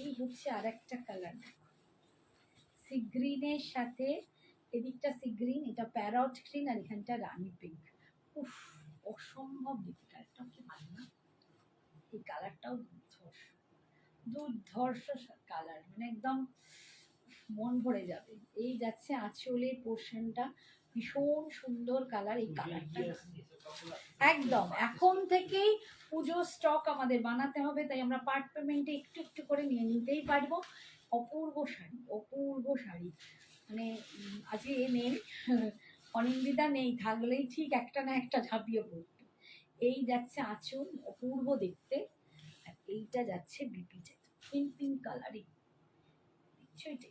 এই হচ্ছে আর একটা কালার, সি গ্রিনের সাথে, এদিকটা সি গ্রিন, এটা প্যারট গ্রিন, আর এখানটা রানি পিঙ্ক। উফ, অসম্ভব দেখতে, কালারটাও কি ভালো না, এই কালারটাও দুর্ধর্ষ, দুর্ধর্ষ কালার, মানে একদম মন ভরে যাবে। এই যাচ্ছে আঁচলের পোর্শনটা, ভীষণ সুন্দর কালার, এই কালারটা একদম এখন থেকেই পুজো স্টক আমাদের বানাতে হবে, তাই আমরা পার্ট পেমেন্টে একটু একটু করে নিয়ে নিতেই পারবো। অপূর্ব শাড়ি, অপূর্ব শাড়ি, মানে আজকে এ নেই, অনিন্দিতা নেই, থাকলেই ঠিক একটা না একটা ঝাঁপিয়ে পড়তো। এই যাচ্ছে আঁচল, অপূর্ব দেখতে, আর এইটা যাচ্ছে বিপিটা, পিঙ্ক পিঙ্ক কালারই,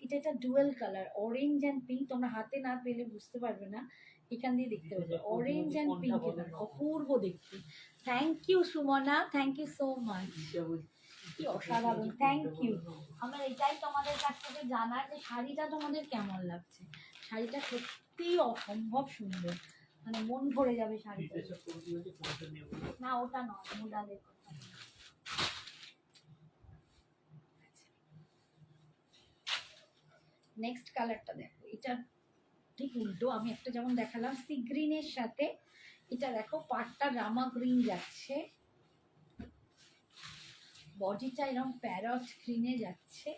এটা একটা dual colour, orange and pink, তোমরা হাতে না পেলে বুঝতে পারবে না, এখান দিয়ে দেখতে পাবে অরেঞ্জ অ্যান্ড পিঙ্ক, অপূর্ব দেখতে। Thank you Sumana, thank you so much. কি অসাধারণ, থ্যাংক ইউ। আমার এটাই তোমাদের কাছ থেকে জানার যে শাড়িটা তোমাদের কেমন লাগছে। শাড়িটা সত্যি অসম্ভব সুন্দর, মানে মন ভরে যাবে শাড়িটা। না ওটা নয়, মোডালের কথা। নেক্সট কালারটা দেখো, এটা ঠিক উল্টো। আমি একটা যেমন দেখালাম সি গ্রিনের সাথে, এটা দেখো পাটটা রামা গ্রিন যাচ্ছে, বডিটা এরকম প্যারট গ্রিনে যাচ্ছে,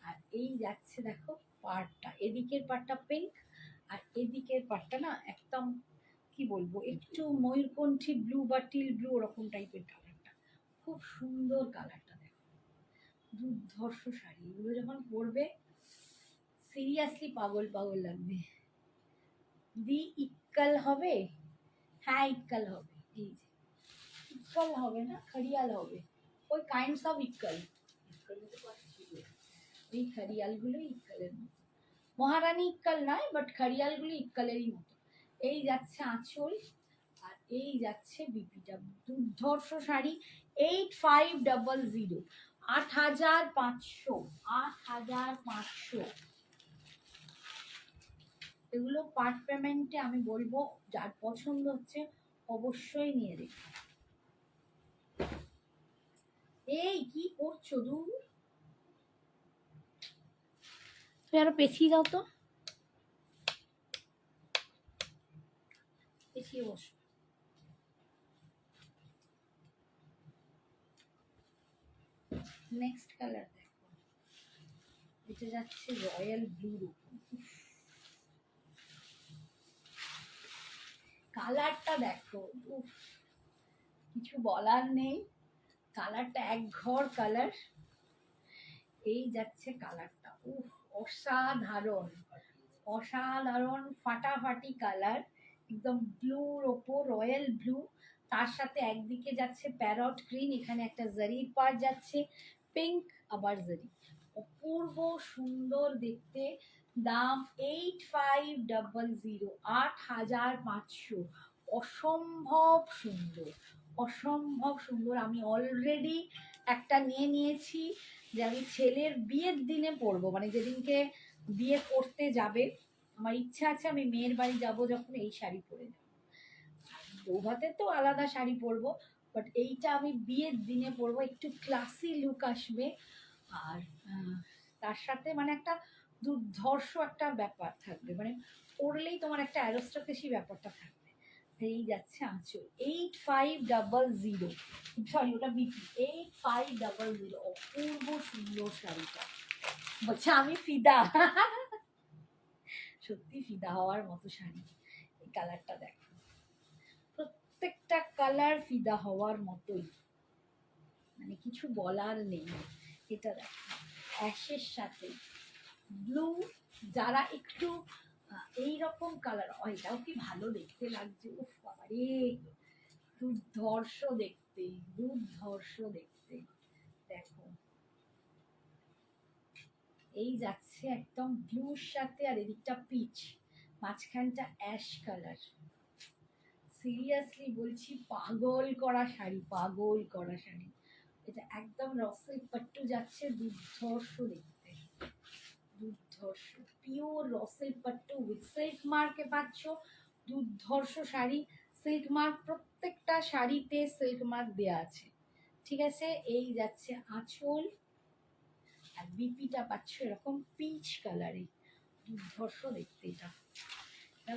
আর এই যাচ্ছে দেখো পাটটা, এদিকের পাটটা পিঙ্ক আর এদিকের পাটটা না একদম কি বলবো একটু ময়ূরকণ্ঠী ব্লু বা টিল ব্লু ওরকম টাইপের কালারটা, খুব সুন্দর কালারটা দেখো, দুর্ধর্ষ শাড়ি। এগুলো যখন পরবে সিরিয়াসলি পাগল পাগল লাগবে। দি ইক্কাল হবে, হ্যাঁ ইক্কাল হবে, এই যে ইক্কাল হবে না, খড়িয়াল হবে, ওই কাইন্ডস অফ ইক্কাল। এই খড়িয়ালগুলো ইক্কালের মতো, মহারানী ইক্কাল নয় বাট খড়িয়ালগুলো ইক্কালেরই মতো। এই যাচ্ছে আঁচল আর এই যাচ্ছে বিপিটা, দুর্ধর্ষ শাড়ি। 8500, 8500, 8500। এগুলো পার্ট পেমেন্টে আমি বলবো যার পছন্দ হচ্ছে অবশ্যই নিয়ে দেখো। এই কি করছো দূর, তুমি আরো পেছিয়ে দাও তো, পেছিয়ে বসো। নেক্সট কালার দেখো, এটা যাচ্ছে রয়্যাল ব্লুর উপর। কালারটা দেখো, উফ কিছু বলার নেই, কালারটা এক ঘর কালার। এই যাচ্ছে কালারটা, উফ অসাধারণ, অসাধারণ ফাটাফাটি কালার, একদম ব্লুর ওপর রয়্যাল ব্লু, তার সাথে একদিকে যাচ্ছে প্যারট গ্রিন, এখানে একটা জারির পার যাচ্ছে, পিঙ্ক আবার জারি, অপূর্ব সুন্দর দেখতে। দাম 8500, 8500, অসম্ভব সুন্দর, অসম্ভব সুন্দর। আমি অলরেডি একটা নিয়ে নিয়েছি যে আমি ছেলের বিয়ের দিনে পরবো, মানে যেদিনকে বিয়ে করতে যাবে, আমার ইচ্ছা আছে আমি মেয়ের বাড়ি যাব যখন এই শাড়ি পরে যাবো। বৌভাতে তো আলাদা শাড়ি পরবো, বাট এইটা আমি বিয়ের দিনে পরবো, একটু ক্লাসি লুক আসবে, আর তার সাথে মানে একটা দুর্ধর্ষ একটা ব্যাপার থাকবে, মানে পরলেই তোমার একটা অ্যারোস্ট্রাকেসি ব্যাপারটা থাকবে। এই যাচ্ছে আঁচল, 8500, সরি ওটা বিপি, 8500, অপূর্ব সুন্দর শাড়িটা, বলছে আমি ফিদা। সত্যি ফিদা হওয়ার মতো শাড়ি। এই কালারটা দেখো, প্রত্যেকটা কালার ফিদা হওয়ার মতোই, মানে কিছু বলার নেই। এটা দেখো অ্যাশের সাথে ব্লু, যারা একটু এইরকম কালার, এটাও কি ভালো দেখতে লাগছে, উফ বাবারে দুর্ধর্ষ দেখতে, দুর্ধর্ষ দেখতে। দেখো এই যাচ্ছে একদম ব্লুর সাথে, আর এদিকটা পিচ, মাঝখানটা অ্যাশ কালার। সিরিয়াসলি বলছি পাগল করা শাড়ি, পাগল করা শাড়ি। এটা একদম রসেল পাট্টু যাচ্ছে, দুর্ধর্ষ দেখতে, দুর্ধর্ষ pure rustle pattu with silk মার্কে পাচ্ছ, দুর্ধর্ষ শাড়ি। সিল্ক মার্ক প্রত্যেকটা শাড়িতে সিল্ক মার্ক দেওয়া আছে, ঠিক আছে। এই যাচ্ছে আঁচল, আর বিপিটা পাচ্ছ এরকম পিচ কালারে, দুর্ধর্ষ দেখতে। এটা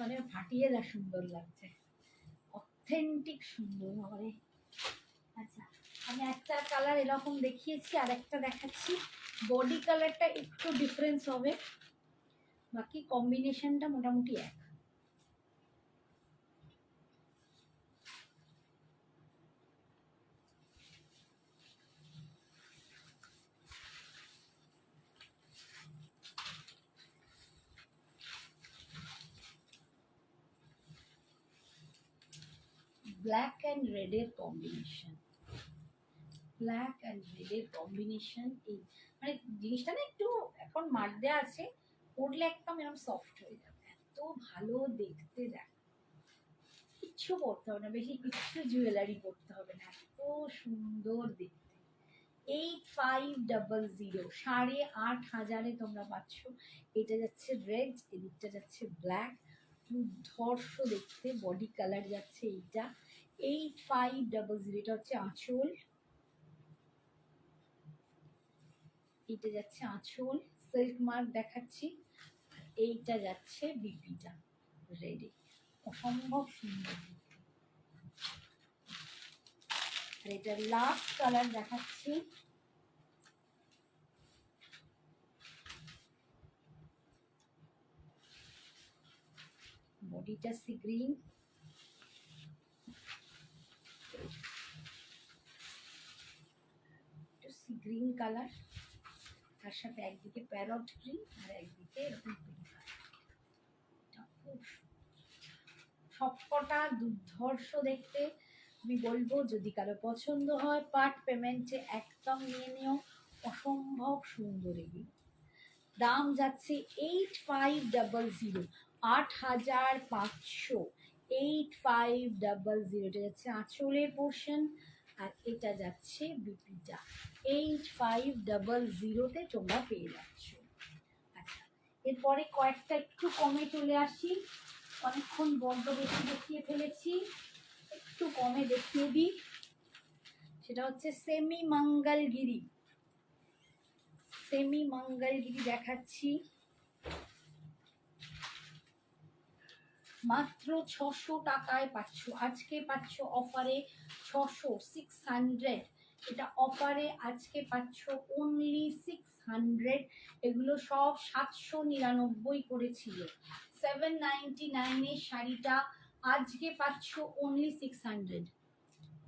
মানে ফাটিয়ে যা সুন্দর লাগছে, অথেন্টিক সুন্দর হবে। আচ্ছা আমি একটা কালার এরকম দেখিয়েছি, আর একটা দেখাচ্ছি, বডি কালারটা একটু ডিফারেন্স হবে, বাকি কম্বিনেশনটা মোটামুটি এক। ব্ল্যাক অ্যান্ড রেডের কম্বিনেশন, ব্ল্যাক অ্যান্ড রেডের কম্বিনেশন। এই মানে জিনিসটা না একটু এখন মার দেওয়া আছে, পরলে একদম এরকম সফট হয়ে যাবে, এত ভালো দেখতে। দেখ কিচ্ছু পরতে হবে না, বেশি কিচ্ছু জুয়েলারি পরতে হবে না, এত সুন্দর দেখতে। 8500, 8,500 তোমরা পাচ্ছ। এটা যাচ্ছে রেড, এদিকটা যাচ্ছে ব্ল্যাক, দুর্ধর্ষ দেখতে, বডি কালার যাচ্ছে এইটা 8500। এটা হচ্ছে আঁচল, এইটা যাচ্ছে আঁচল, সিল্ক মার্ক দেখাচ্ছি। এইটা যাচ্ছে বিপিটা রেডি, অসম্ভব সুন্দর। আর এটা লাস্ট কালার দেখাচ্ছি, বডিটা sea green, sea green colour, তার সাথে একদিকে প্যারট গ্রিন আর একদিকে এরকম পিঙ্ক কালার। সবকটা দুর্ধর্ষ দেখতে। আমি বলবো যদি কারো পছন্দ হয় পার্ট পেমেন্টে একদম নিয়ে নিও, অসম্ভব সুন্দর এগুলো। দাম যাচ্ছে 8500, 8500, 8500। এটা যাচ্ছে আঁচলের পোর্শন আর এটা যাচ্ছে বিপিটা 8500-তে তোমরা পেয়ে যাচ্ছ। আচ্ছা, এরপরে কয়েকটা একটু কমে চলে আসি, অনেকক্ষণ বড্ড বেশি দেখিয়ে ফেলেছি, একটু কমে দেখিয়ে দিই। সেটা হচ্ছে সেমি মঙ্গলগিরি, সেমি মঙ্গলগিরি দেখাচ্ছি, মাত্র 600 টাকায় পাচ্ছ। আজকে পাচ্ছ অফারে 600, 600। এটা অফারে আজকে পাচ্ছ অনলি 600। এগুলো সব 799 করেছিল, 799 শাড়িটা আজকে পাচ্ছ অনলি 600।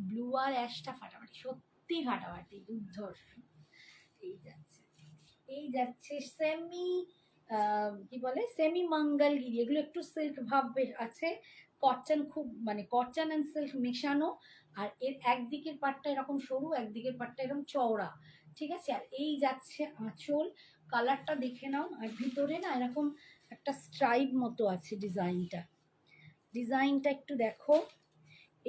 ব্লু আর অ্যাশটা ফাটাফাটি, সত্যি ফাটাফাটি, দুর্ধর্ষ। এই যাচ্ছে, এই যাচ্ছে সেমি কি বলে সেমি মঙ্গলগিরি। এগুলো একটু সিল্ক ভাব আছে, কটন, খুব মানে কটন অ্যান্ড সিল্ক মেশানো। আর এর একদিকের পাটটা এরকম সরু, একদিকের পাটটা এরকম চওড়া, ঠিক আছে। আর এই যাচ্ছে আঁচল, কালারটা দেখে নাও। আর ভিতরে না এরকম একটা স্ট্রাইপ মতো আছে, ডিজাইনটা, ডিজাইনটা একটু দেখো,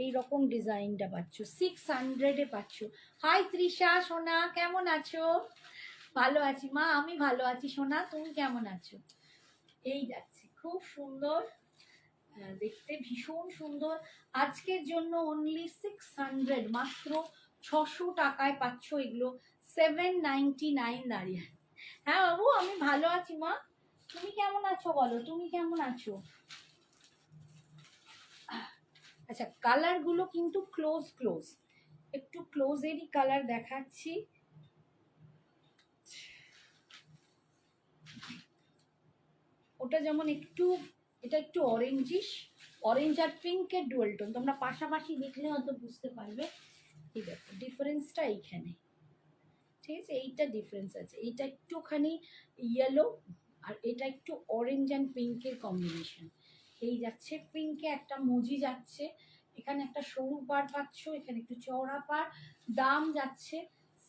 এইরকম ডিজাইনটা পাচ্ছ 600-এ পাচ্ছ। হাই তৃষা সোনা, কেমন আছো? ভালো আছি মা, আমি ভালো আছি সোনা, তুমি কেমন আছো? এই যাচ্ছে, খুব সুন্দর দেখতে, ভীষণ সুন্দর। আজকের জন্য অনলি 600, মাত্র 600 টাকায় পাচ্ছ এগুলো, 799 দাঁড়িয়ে। হ্যাঁ বাবু, আমি ভালো আছি মা, তুমি কেমন আছো বলো, তুমি কেমন আছো? আচ্ছা, কালারগুলো কিন্তু ক্লোজ ক্লোজ, একটু ক্লোজেরই কালার দেখাচ্ছি। ওটা যেমন একটু, এটা একটু অরেঞ্জিশ, অরেঞ্জ আর পিঙ্কের ডুয়াল টোন, তোমরা পাশাপাশি দেখলে হয়তো বুঝতে পারবে। এই দেখো ডিফারেন্সটা এইখানে, ঠিক আছে, এইটা ডিফারেন্স আছে। এইটা একটুখানি ইয়েলো আর এটা একটু অরেঞ্জ অ্যান্ড পিঙ্কের কম্বিনেশন। এই যাচ্ছে পিঙ্কে একটা মুজি যাচ্ছে, এখানে একটা সরু পাড় পাচ্ছ, এখানে একটু চওড়া পাড়। দাম যাচ্ছে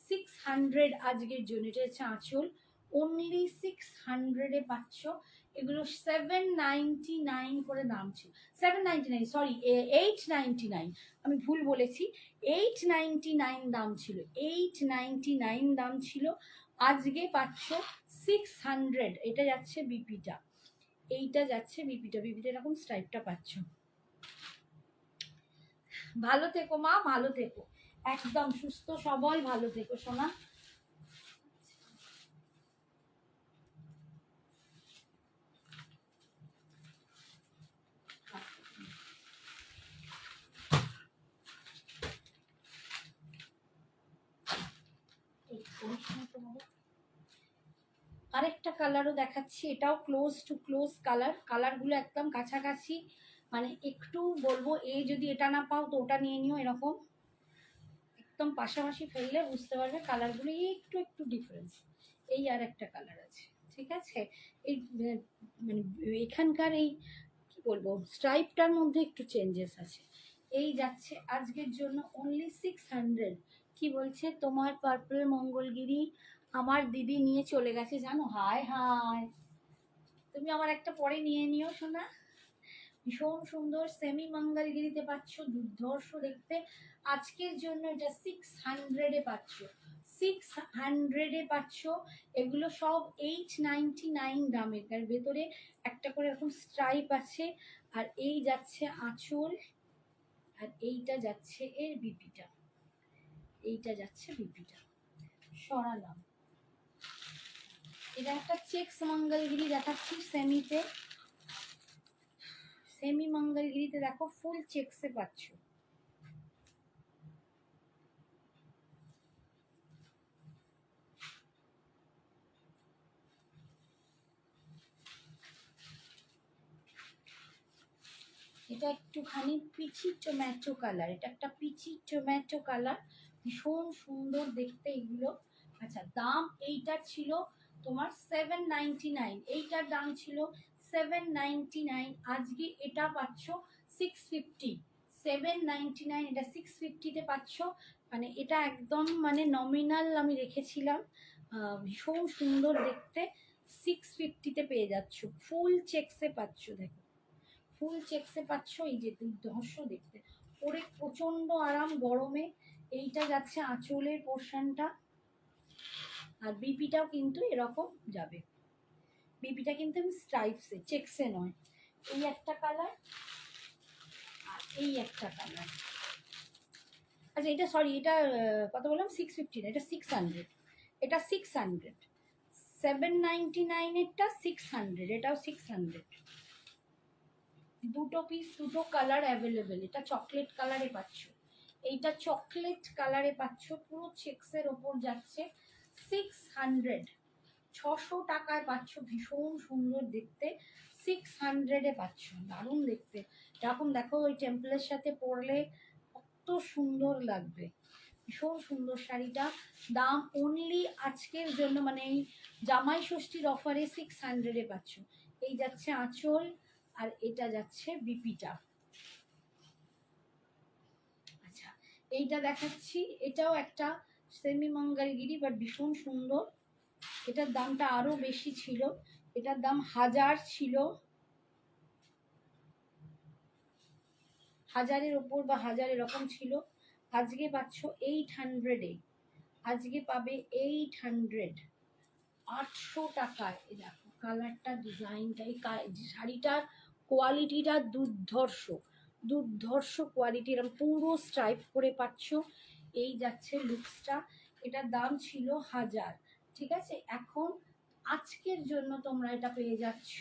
600 আজকের জন্য। এটা হচ্ছে আঁচল, অনলি 600-এ পাচ্ছ এগুলো। 799 করে দাম ছিল, 799 সরি 899, আমি ভুল বলেছি, 899 দাম ছিল, 899 দাম ছিল। আজকে পাচ্ছ 600। এটা যাচ্ছে বিপিটা, এইটা যাচ্ছে বিপিটা, বিপিটা এরকম স্ট্রাইপটা পাচ্ছ। ভালো থেকো মা, ভালো থেকো, একদম সুস্থ সবল ভালো থেকো সোনা। আরেকটা কালারও দেখাচ্ছি, এটাও ক্লোজ টু ক্লোজ কালার, কালারগুলো একদম কাছাকাছি, মানে একটু বলবো এই যদি এটা না পাও তো ওটা নিয়ে নিও, এরকম একদম পাশাপাশি ফেললে বুঝতে পারবে কালারগুলো একটু একটু ডিফারেন্স। এই আর একটা কালার আছে, ঠিক আছে। এই মানে এখানকার এই কি বলবো স্ট্রাইপটার মধ্যে একটু চেঞ্জেস আছে। এই যাচ্ছে আজকের জন্য অনলি 600। কি বলছে তোমার পার্পল মঙ্গলগিরি আমার দিদি নিয়ে চলে গেছে জানো, হায় হায়। তুমি আমার একটা পরে নিয়ে নিও শোনা, ভীষণ সুন্দর। সেমি মঙ্গলগিরিতে পাচ্ছ, দুর্ধর্ষ দেখতে। আজকের জন্য এটা 600-এ পাচ্ছ, 600-এ পাচ্ছ। এগুলো সব 899 দামের, তার ভেতরে একটা করে এরকম স্ট্রাইপ আছে। আর এই যাচ্ছে আঁচল, আর এইটা যাচ্ছে এর বিপিটা, এইটা যাচ্ছে বিপিটা। সরালাম। এটা একটা চেক্স মঙ্গলগিরি দেখাচ্ছি সেমিতে। সেমি মঙ্গলগিরিতে দেখো ফুল চেক্সে পাচ্ছ। এটা একটুখানি পিচি টমেটো কালার, এটা একটা পিচি টমেটো কালার, ভীষণ সুন্দর দেখতে এগুলো। আচ্ছা, দাম এইটার ছিল তোমার 799, এইটার দাম ছিল 799, আজকে এটা পাচ্ছ 650। 799, এটা 650-তে পাচ্ছ। মানে এটা একদম মানে নমিনাল আমি রেখেছিলাম, ভীষণ সুন্দর দেখতে। 650-তে পেয়ে যাচ্ছ, ফুল চেক্সে পাচ্ছ। দেখো ফুল চেক্সে পাচ্ছ, এই যে দুর্ধর্ষ দেখতে, পরে প্রচন্ড আরাম গরমে। এইটা যাচ্ছে আঁচলের পোর্শনটা, আর বিপিটাও কিন্তু এরকম যাবে। বিপিটা কিন্তু স্ট্রাইপসে, চেক্সে নয়। এই একটা কালার, আর এই একটা কালার। আচ্ছা এটা সরি, এটা কত বললাম? 650 না, এটা 600। এটা 600, 799-এরটা 600, এটাও 600। দুটো পিস, দুটো কালার অ্যাভেলেবেল। এটা চকলেট কালারে পাচ্ছ, এইটা চকলেট কালারে পাচ্ছ, পুরো চেক্সের ওপর যাচ্ছে। 600, 600 টাকায় পাচ্ছ, ভীষণ সুন্দর দেখতে। 600-এ পাচ্ছ, দারুণ দেখতে। এরকম দেখো ওই টেম্পলের সাথে পরলে কত সুন্দর লাগবে, ভীষণ সুন্দর শাড়িটা। দাম অনলি আজকের জন্য, মানে এই জামাই ষষ্ঠীর অফারে 600-এ পাচ্ছ। এই যাচ্ছে আঁচল, আর এটা যাচ্ছে বিপিটা। আচ্ছা এইটা দেখাচ্ছি, এটাও একটা সেমি মঙ্গলগিরি, বাট ভীষণ সুন্দর। এটার দামটা আরো বেশি ছিল, এটার দাম 1000 ছিল, 1000-এর ওপর বা 1000 এরকম ছিল। আজকে পাচ্ছ 800-এ, আজকে পাবে 800, 800 টাকায়। এই দেখো কালারটা, ডিজাইনটা, এই শাড়িটার কোয়ালিটিটা দুর্ধর্ষ, দুর্ধর্ষ কোয়ালিটি। এরকম পুরো স্ট্রাইপ করে পাচ্ছ। এই যাচ্ছে লুকসটা। এটার দাম ছিল 1000, ঠিক আছে। এখন আজকের জন্য তোমরা এটা পেয়ে যাচ্ছ,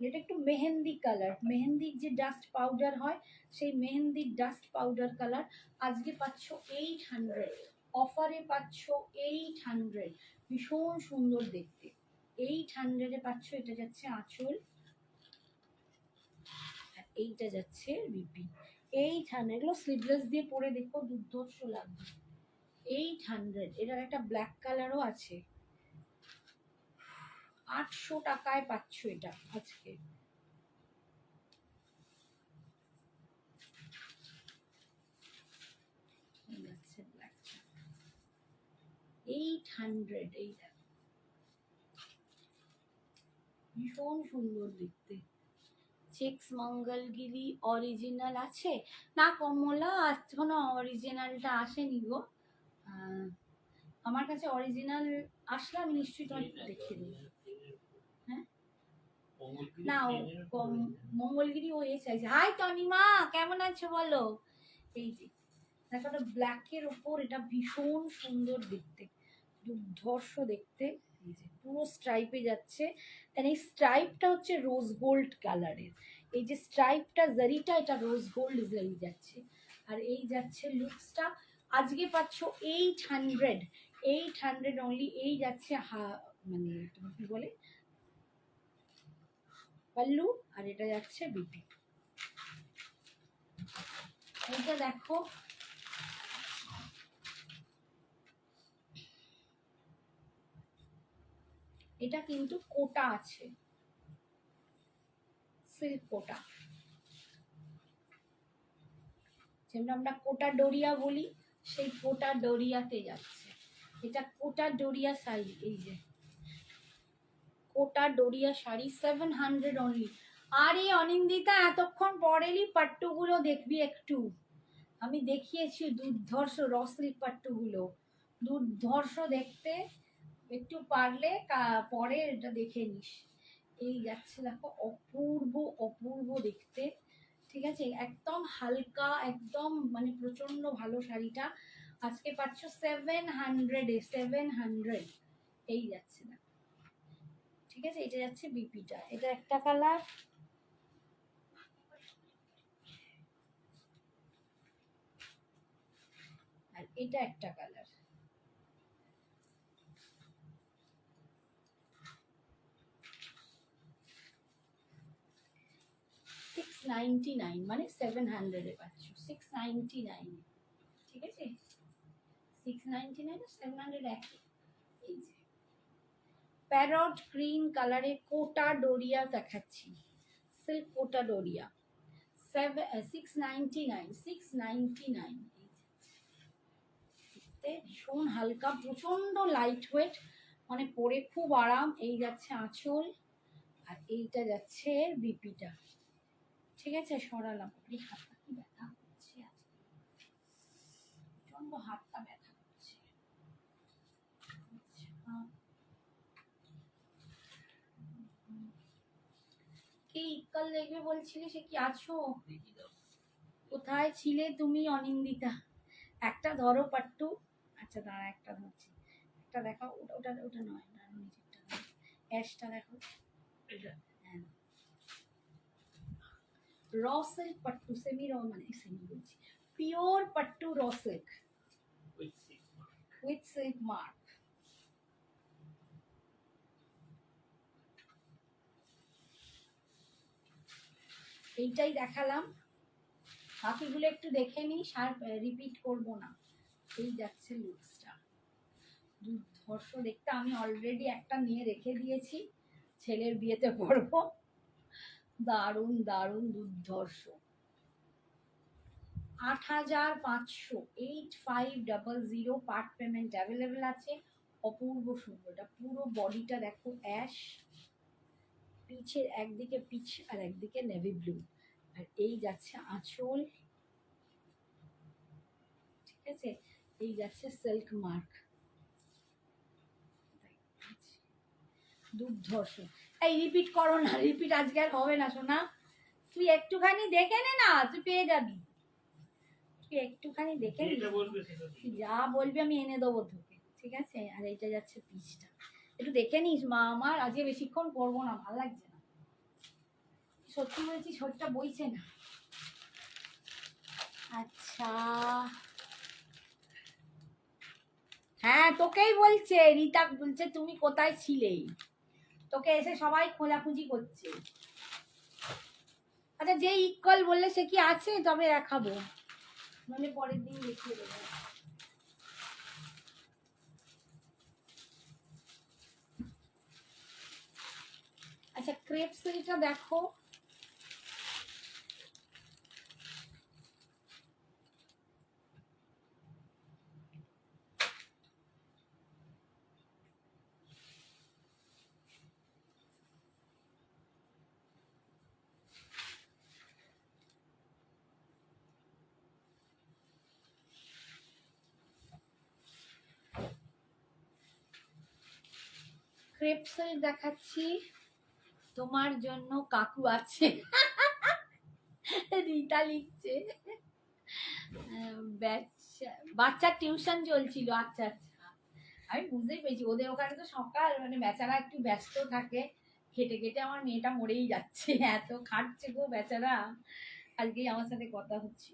এটা একটু মেহেন্দি কালার, মেহেন্দির যে ডাস্ট পাউডার হয়, সেই মেহেন্দির ডাস্ট পাউডার কালার। আজকে পাচ্ছ 800, অফারে পাচ্ছ 800, ভীষণ সুন্দর দেখতে। 800-এ পাচ্ছ। এটা যাচ্ছে আঁচল, আর এইটা যাচ্ছে বিপি। 800, এগুলো স্লিভলেস দিয়ে পরে দেখো দুর্ধর্ষ লাগবে। 800, এটার একটা ব্ল্যাক কালারও আছে। 800 টাকায় পাচ্ছ এটা আজকে। এই যাচ্ছে ব্ল্যাকটা, 800। এই দেখো ভীষণ সুন্দর দেখতে। চেক্স মঙ্গলগিরি অরিজিনাল আছে না কমলা? এখনো অরিজিনালটা আসেনি গো। আমার কাছে অরিজিনাল আসলে আমি নিশ্চয়ই তোমাকে দেখিয়ে দেবো। হ্যাঁ না, মঙ্গলগিরি ও চাইছে। হাই তনিমা, কেমন আছো বলো? এই যে দেখো, একটা ব্ল্যাকের ওপর, এটা ভীষণ সুন্দর দেখতে, দুর্ধর্ষ দেখতে। এই যে পুরো স্ট্রাইপে যাচ্ছে, এই স্ট্রাইপটা হচ্ছে রোজ গোল্ড কালারের। এই যে স্ট্রাইপটা জারিটা, এটা রোজ গোল্ড জারি যাচ্ছে। আর এই যাচ্ছে লুকসটা। আজকে পাচ্ছ 800, 800 অনলি। এই যাচ্ছে মানে তোমার কি বলে পাল্লু, আর এটা যাচ্ছে বিপি। এইটা দেখো, এটা কিন্তু কোটা আছে, সিল্ক কোটা, যেমন আমরা কোটা ডোরিয়া বলি, সেই কোটা ডোরিয়াতে যাচ্ছে। এটা কোটা ডোরিয়া শাড়ি, এই যে কোটা ডোরিয়া শাড়ি, 700 অনলি। আরে অনিন্দিতা, এতক্ষণ পরেরই পাট্টুগুলো দেখবি একটু। আমি দেখিয়েছি দুর্ধর্ষ র সিল্ক পাট্টুগুলো, দুর্ধর্ষ দেখতে। একটু পারলে পরে এটা দেখে নিস। এই যাচ্ছে দেখো, অপূর্ব অপূর্ব দেখতে। ঠিক আছে, একদম হালকা, একদম মানে প্রচন্ড ভালো শাড়িটা। আজকে পাচ্ছ 700-এ, 700। এই যাচ্ছে না, ঠিক আছে। এটা যাচ্ছে বিপিটা, এটা একটা কালার। আর এটা একটা কালার। $699 মানে 700-এ পাচ্ছ, 699। ঠিক আছে, 699 700 একই। এই যে প্যারট গ্রিন কালারে কোটা ডোরিয়া দেখাচ্ছি, সিল্ক কোটা ডোরিয়া, 699, 699। ভীষণ হালকা, প্রচন্ড লাইট ওয়েট, মানে পরে খুব আরাম। এই যাচ্ছে আঁচল, আর এইটা যাচ্ছে বিপিটা। ঠিক আছে, সরালাম। এই হাতটা কি ব্যথা করছে আজকে, প্রচন্ড হাতটা ব্যথা করছে। কি ইক্কাল দেখবে বলছিলে, সে কি আছো? কোথায় ছিলে তুমি অনিন্দিতা? একটা ধরো পাট্টু। আচ্ছা দাঁড়া, একটা ধরছি। একটা দেখাও, ওটা ওটা ওটা নয়, না নিচেরটা, অ্যাশটা দেখো। হ্যাঁ, র সিল্ক পাট্টু, সেমি র মানে সেমি বলছি, pure pattu raw silk with silk mark. এইটাই দেখালাম, বাকিগুলো একটু দেখে নিই, আর রিপিট করবো না। এই যাচ্ছে লুকসটা, দুর্ধর্ষ দেখতে। আমি অলরেডি একটা নিয়ে রেখে দিয়েছি, ছেলের বিয়েতে পরবো। দারুণ দারুণ দুর্ধর্ষ। 8500, 8500 পার্ট পেমেন্ট অ্যাভেলেবেল আছে। অপূর্ব সুন্দর, এটা পুরো বডিটা দেখো অ্যাশ, পিছের একদিকে পিচ আর একদিকে নেভি ব্লু। আর এই যাচ্ছে আঁচল, ঠিক আছে। এই যাচ্ছে সিল্ক মার্ক, দুর্ধর্ষ। এই রিপিট করো না, রিপিট আজকে আর হবে না সোনা। তুই একটুখানি দেখে নে না, তুই পেয়ে যাবি। তুই একটুখানি দেখে নে, যা বলবি আমি এনে দেবো তোকে, ঠিক আছে। আর এইটা যাচ্ছে পিচটা, একটু দেখে নিস মা আমার, আজকে বেশিক্ষণ করবো না, ভালো লাগছে না। সত্যি বলছি, শরীরটা বইছে না। আচ্ছা, হ্যাঁ তোকেই বলছে, রিতা বলছে তুমি কোথায় ছিলে, তোকে এসে সবাই খোঁজাখুঁজি করছে। আচ্ছা, যে ইকুয়াল বললে সে কি আছে? তবে দেখাবো, মানে পরের দিন দেখিয়ে দেবো। আচ্ছা, ক্রেপ সিল্কটা দেখো, ক্রেপ সিল্ক দেখাচ্ছি, তোমার জন্য কাকু আছে। রীতা লিখছে বাচ্চার টিউশন চলছিল। আচ্ছা আচ্ছা, আমি বুঝতেই পেরেছি, ওদের ওখানে তো সকাল, মানে বেচারা একটু ব্যস্ত থাকে, খেটে খেটে আমার মেয়েটা মরেই যাচ্ছে, এত খাটছে গো বেচারা। আজকেই আমার সাথে কথা হচ্ছে।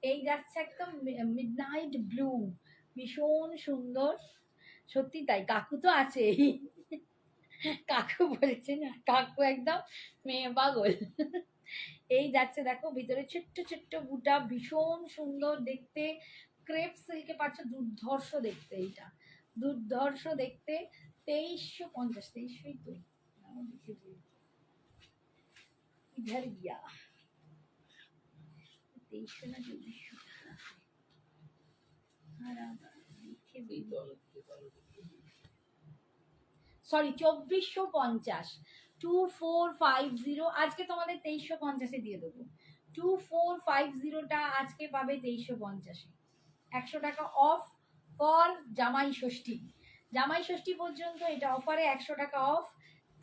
এই যাচ্ছে একদম মিডনাইট ব্লু, ভীষণ সুন্দর। সত্যি তাই, কাকু তো আছে। কাকু বলছে না, কাকু একদম মেয়ে পাগল। এই যাচ্ছে দেখো, ভিতরে ছোট্ট ছোট্ট বুটা, ভীষণ সুন্দর দেখতে। ক্রেপ সিল্কে পাচ্ছ, দুর্ধর্ষ দেখতে, এইটা দুর্ধর্ষ দেখতে। 2350, 2300 তো ইধার গিয়া, 2300 না 2400, সরি 2450। 2450, আজকে তোমাদের 2350-এ দিয়ে দেবো। 2450টা আজকে পাবে 2350-এ। 100 টাকা অফ ফর জামাই ষষ্ঠী। জামাই ষষ্ঠী পর্যন্ত এটা অফারে 100 টাকা অফ,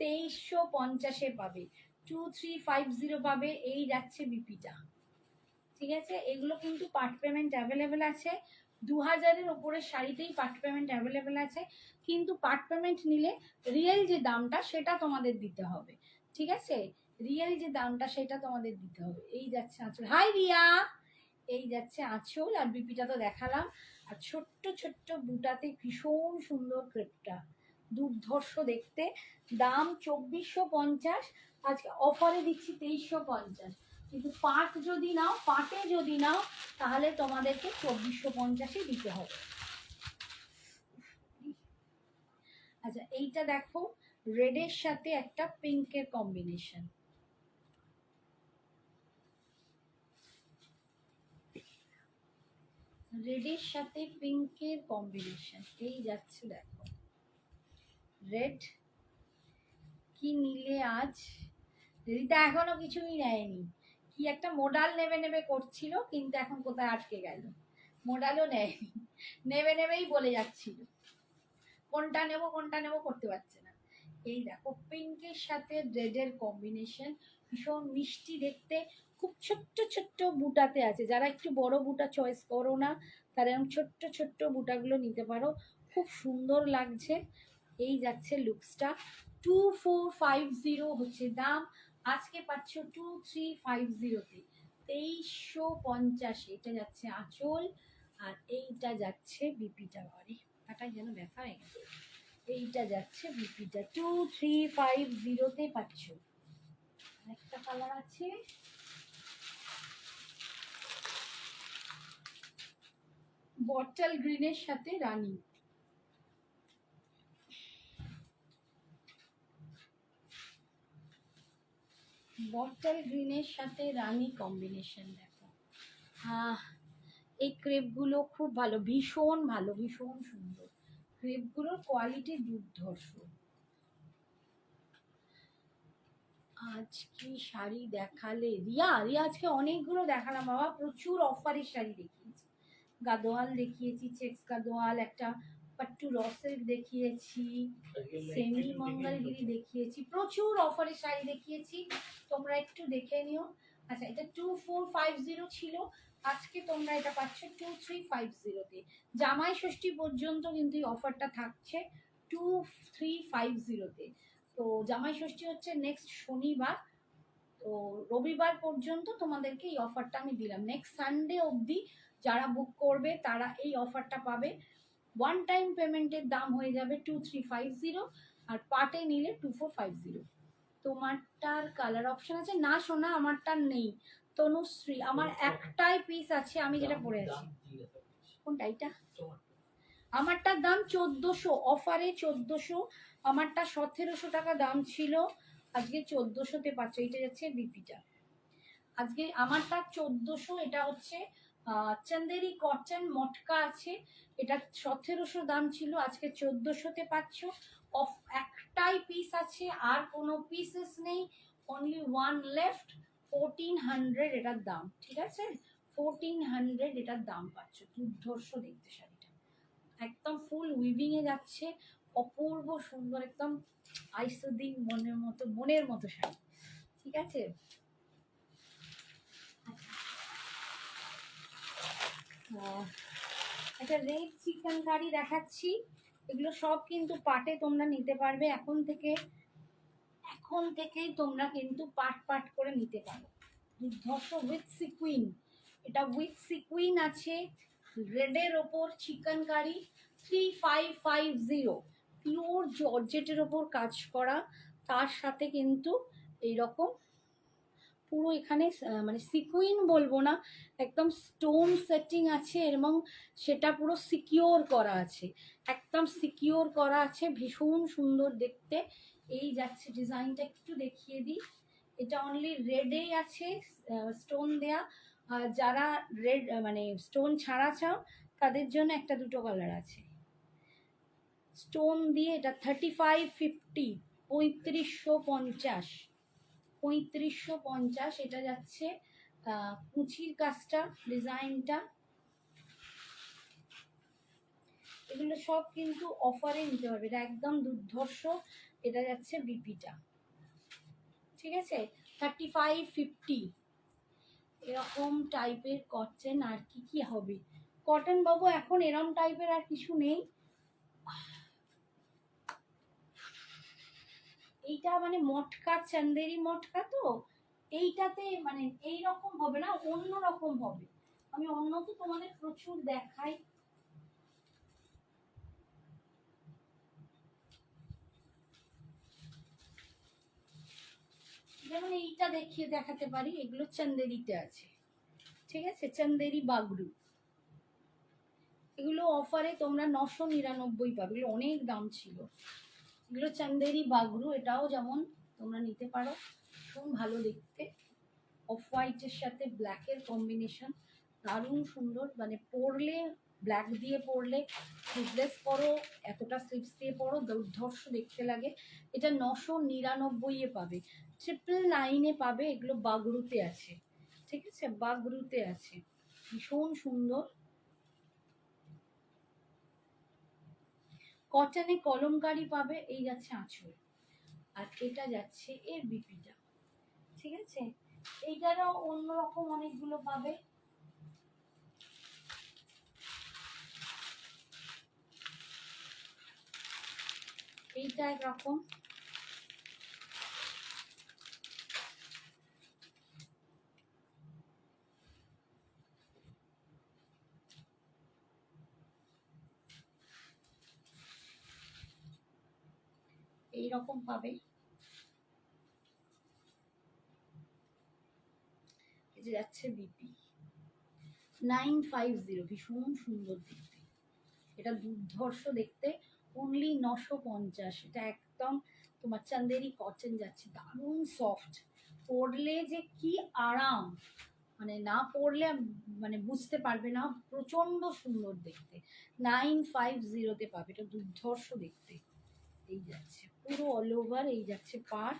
2350-এ পাবে। 2350 পাবে। এই যাচ্ছে বিপিটা, ঠিক আছে। এগুলো কিন্তু পার্ট পেমেন্ট অ্যাভেলেবেল আছে। 2000-এর ওপরের শাড়িতেই পার্ট পেমেন্ট অ্যাভেলেবেল আছে, কিন্তু পার্ট পেমেন্ট নিলে রিয়েল যে দামটা সেটা তোমাদের দিতে হবে, ঠিক আছে। রিয়েল যে দামটা সেটা তোমাদের দিতে হবে। এই যাচ্ছে আঁচল, হাই রিয়া। এই যাচ্ছে আঁচল, আর বিপিটা তো দেখালাম। আর ছোট্ট ছোট্ট বুটাতে ভীষণ সুন্দর ক্রেপটা, দুর্ধর্ষ দেখতে। দাম 2450, আজকে অফারে দিচ্ছি 2350। কিন্তু পাটে যদি নাও তাহলে তোমাদেরকে 2450-ই দিতে হবে। আচ্ছা, এইটা দেখো, রেডের সাথে একটা পিঙ্কের কম্বিনেশন। রেডের সাথে পিঙ্কের কম্বিনেশন, এই যাচ্ছে দেখো। রেড কি নিলে আজ? রিতা এখনো কিছুই নেয়নি। কি একটা মোডাল নেবে করছিল, কিন্তু এখন কোথায় আটকে গেল। মোডালও নেয়নি, নেবেই বলে যাচ্ছিল, কোনটা নেব করতে পারছে না। এই দেখো, পিঙ্কের সাথে রেডের কম্বিনেশন, ভীষণ মিষ্টি দেখতে, খুব ছোট্ট ছোট্ট বুটাতে আছে। যারা একটু বড় বুটা চয়েস করো না, তারা এরকম ছোট্ট ছোট্ট বুটাগুলো নিতে পারো, খুব সুন্দর লাগছে। এই যাচ্ছে লুকসটা। 2450 হচ্ছে দাম, আজকে পাচ্ছ 2350-তে, 2350। এটা যাচ্ছে আঁচল, আর এইটা যাচ্ছে বিপিটা। বাড়ি কাটাই যেন ব্যথা হয়ে গেছে। এইটা যাচ্ছে বিপিটা 2350-তে পাচ্ছ। একটা কালার আছে, বটল গ্রিনের সাথে রানী। বটল গ্রিনের সাথে রানী কম্বিনেশন দেখো। এই ক্রেপগুলো খুব ভালো, ভীষণ ভালো, ভীষণ সুন্দর। ক্রেপগুলোর কোয়ালিটি দুর্ধর্ষ। আজ কি শাড়ি দেখালে রিয়া? আজকে অনেকগুলো দেখালাম বাবা, প্রচুর অফারের শাড়ি দেখিয়েছি। গাদোয়াল দেখিয়েছি, চেক্স গাদোয়াল, একটা পাট্টু রসের দেখিয়েছি, সেমি মঙ্গলগিরি দেখিয়েছি, প্রচুর অফারের শাড়ি দেখিয়েছি, তোমরা একটু দেখে নিও। আচ্ছা, এটা 2450 ছিল, আজকে তোমরা এটা পাচ্ছ 2350-তে। জামাই ষষ্ঠী পর্যন্ত কিন্তু এই অফারটা থাকছে 2350-তে। তো জামাই ষষ্ঠী হচ্ছে নেক্সট শনিবার, তো রবিবার পর্যন্ত তোমাদেরকে এই অফারটা আমি দিলাম। নেক্সট সানডে অবধি যারা বুক করবে তারা এই অফারটা পাবে। ওয়ান টাইম পেমেন্টের দাম হয়ে যাবে 2350, আর পার্টে নিলে 2450। তোমারটার কালার অপশন আছে না সোনা? আমারটার নেই। তনুশ্রী, আমার একটাই পিস আছে, আমি যেটা পরে আছি। কোনটা? এটা আমারটার দাম 1400, অফারে 1400। আমারটা 1700 টাকা দাম ছিল, আজকে 1400-তে পাচ্ছ। এটা যাচ্ছে বিপিটা, আজকে আমারটা 1400। এটা হচ্ছে চন্দেরি কটন মটকা আছে, এটা 1700 দাম ছিল, আজকে 1400-তে পাচ্ছ। অফ একটাই পিস আছে, আর কোনো পিসেস নেই, অনলি ওয়ান লেফট। 1400 এটার দাম, ঠিক আছে। 1400 এটার দাম পাচ্ছ। দুর্ধর্ষ দেখতে শাড়িটা, একদম ফুল উইভিং এ যাচ্ছে, অপূর্ব সুন্দর, একদম আইসুদিন মনের মতো শাড়ি, ঠিক আছে। একটা রেড চিকেন কারি দেখাচ্ছি, এগুলো সব কিন্তু পাটে তোমরা নিতে পারবে এখন থেকেই তোমরা কিন্তু পাট করে নিতে পারো। দুর্ধর্ষ উইথ সিকুইন, এটা উইথ সিকুইন আছে, রেডের ওপর চিকেন কারি 3550, পিওর জর্জেটের ওপর কাজ করা, তার সাথে কিন্তু এইরকম পুরো এখানে মানে সিকুইন বলবো না, একদম স্টোন সেটিং আছে, এবং সেটা পুরো সিকিওর করা আছে, একদম সিকিওর করা আছে, ভীষণ সুন্দর দেখতে। এই যাচ্ছে ডিজাইনটা, একটু দেখিয়ে দিই। এটা অনলি রেডেই আছে স্টোন দেয়া, যারা রেড মানে স্টোন ছাড়া চাও তাদের জন্য একটা দুটো কালার আছে স্টোন দিয়ে। এটা 3550, 3550, 3550 এটা যাচ্ছে কুচির কাজটা, ডিজাইনটা। এগুলো সব কিন্তু অফারে নিতে পারবে, এটা একদম দুর্ধর্ষ। এটা যাচ্ছে বিপিটা, ঠিক আছে। 3550 এরকম টাইপের কটন। আর কি কি হবে কটন বাবু, এখন এরকম টাইপের আর কিছু নেই। এইটা মানে মটকা, চান্দেরি মটকা, তো এইটাতে মানে এইরকম হবে না, অন্য রকম হবে। আমি অন্য তো তোমাদের প্রচুর দেখাই। যেমন এইটা দেখিয়ে দেখাতে পারি, এগুলো চান্দেরিতে আছে, ঠিক আছে। চান্দেরি বাগরু, এগুলো অফারে তোমরা 999 পাবে, এগুলো অনেক দাম ছিল। এগুলো চান্দেরি বাগরু, এটাও যেমন তোমরা নিতে পারো, ভীষণ ভালো দেখতে। অফ হোয়াইটের সাথে ব্ল্যাকের কম্বিনেশন, দারুণ সুন্দর। মানে পরলে, ব্ল্যাক দিয়ে পরলে, স্লিভলেস পরো, এতটা স্লিভস দিয়ে পরো, দুর্ধর্ষ দেখতে লাগে। এটা 999-এ পাবে, 999-এ পাবে। এগুলো বাগরুতে আছে, ঠিক আছে, বাগরুতে আছে, ভীষণ সুন্দর। কটনে কলমকারি পাবে, এই যাচ্ছে আঁচল, আর এটা যাচ্ছে এর বিপিটা, ঠিক আছে। এইটারও অন্যরকম অনেকগুলো পাবে। এইটা একরকম, এইরকম পাবে। এটা যাচ্ছে বিপি 950, ভীষণ সুন্দর দেখতে, এটা দুর্ধর্ষ দেখতে, অনলি 950। এটা একদম তোমার চান্দেরি কটন যাচ্ছে, দারুণ সফট, পরলে যে কি আরাম, মানে না পরলে মানে বুঝতে পারবে না, প্রচন্ড সুন্দর দেখতে। 950-তে পাবে, এটা দুর্ধর্ষ দেখতে। এই যাচ্ছে পুরো অল ওভার, এই যাচ্ছে পার,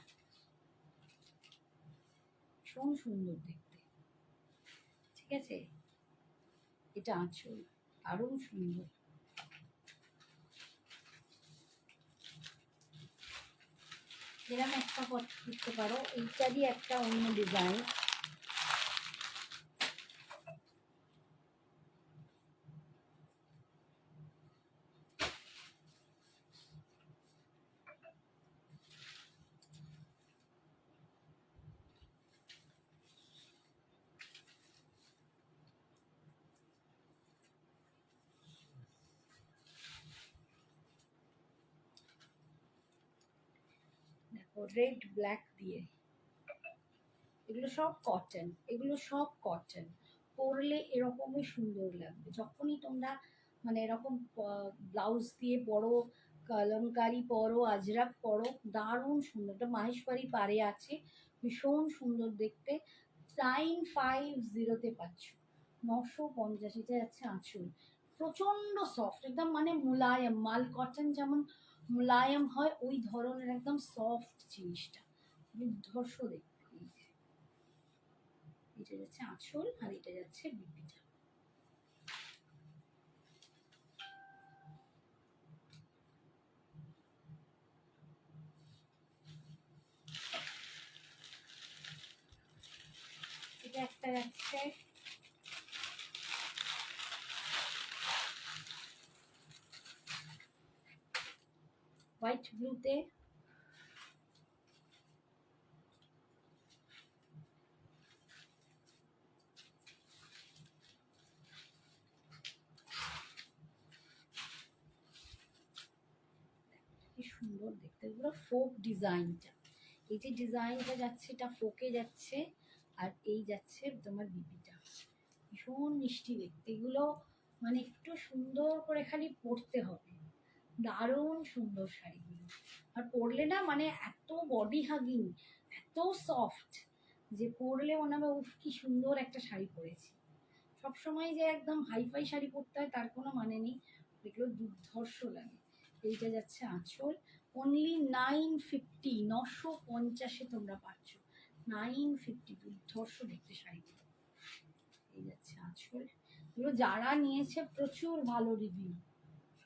ভীষণ সুন্দর দেখতে, ঠিক আছে। এটা আঁচল, আরো সুন্দর। এরকম একটা করতে পারো, এইটারই একটা অন্য ডিজাইন। দেখো রেড ব্ল্যাক দিয়ে, এগুলো সব কটন, এগুলো সব কটন, পরলে এরকমই সুন্দর লাগবে। যখনই তোমরা মানে এরকম ব্লাউজ দিয়ে পরো, কলমকারি পরো, আজরাক পরো, দারুণ সুন্দর। এটা মাহেশবাড়ি পারে আছে, ভীষণ সুন্দর দেখতে। 950-তে পাচ্ছ, 950। এটা যাচ্ছে আঁচল, প্রচন্ড সফট একদম, মানে মুলায়ম, মাল কটন যেমন মুলায়ম হয়, ওই ধরনের একদম সফট জিনিসটা, দুর্ধর্ষ দেখতে। এটা যাচ্ছে আঁচল, আর এটা যাচ্ছে বিপিটা। এটা একটা যাচ্ছে হোয়াইট ব্লুতে, কি সুন্দর দেখতে, পুরো ফোক ডিজাইনটা। এই যে ডিজাইনটা যাচ্ছে, এটা ফোকে যাচ্ছে, আর এই যাচ্ছে তোমার বিপিটা, ভীষণ মিষ্টি দেখতে। এগুলো মানে একটু সুন্দর করে খালি পরতে হবে, দারুণ সুন্দর শাড়িগুলো। আর পরলে না মানে এত বডি হাগিং, এত সফট, যে পরলে মনে হবে উফ কি সুন্দর একটা শাড়ি পরেছি। সবসময় যে একদম হাইফাই শাড়ি পরতে হয় তার কোনো মানে নেই, এগুলো দুর্ধর্ষ লাগে। এইটা যাচ্ছে আঁচল, অনলি 950, 950 তোমরা পাচ্ছ। 950 দুর্ধর্ষ দেখতে শাড়িগুলো। এই যাচ্ছে আঁচল। এগুলো যারা নিয়েছে প্রচুর ভালো রিভিউ,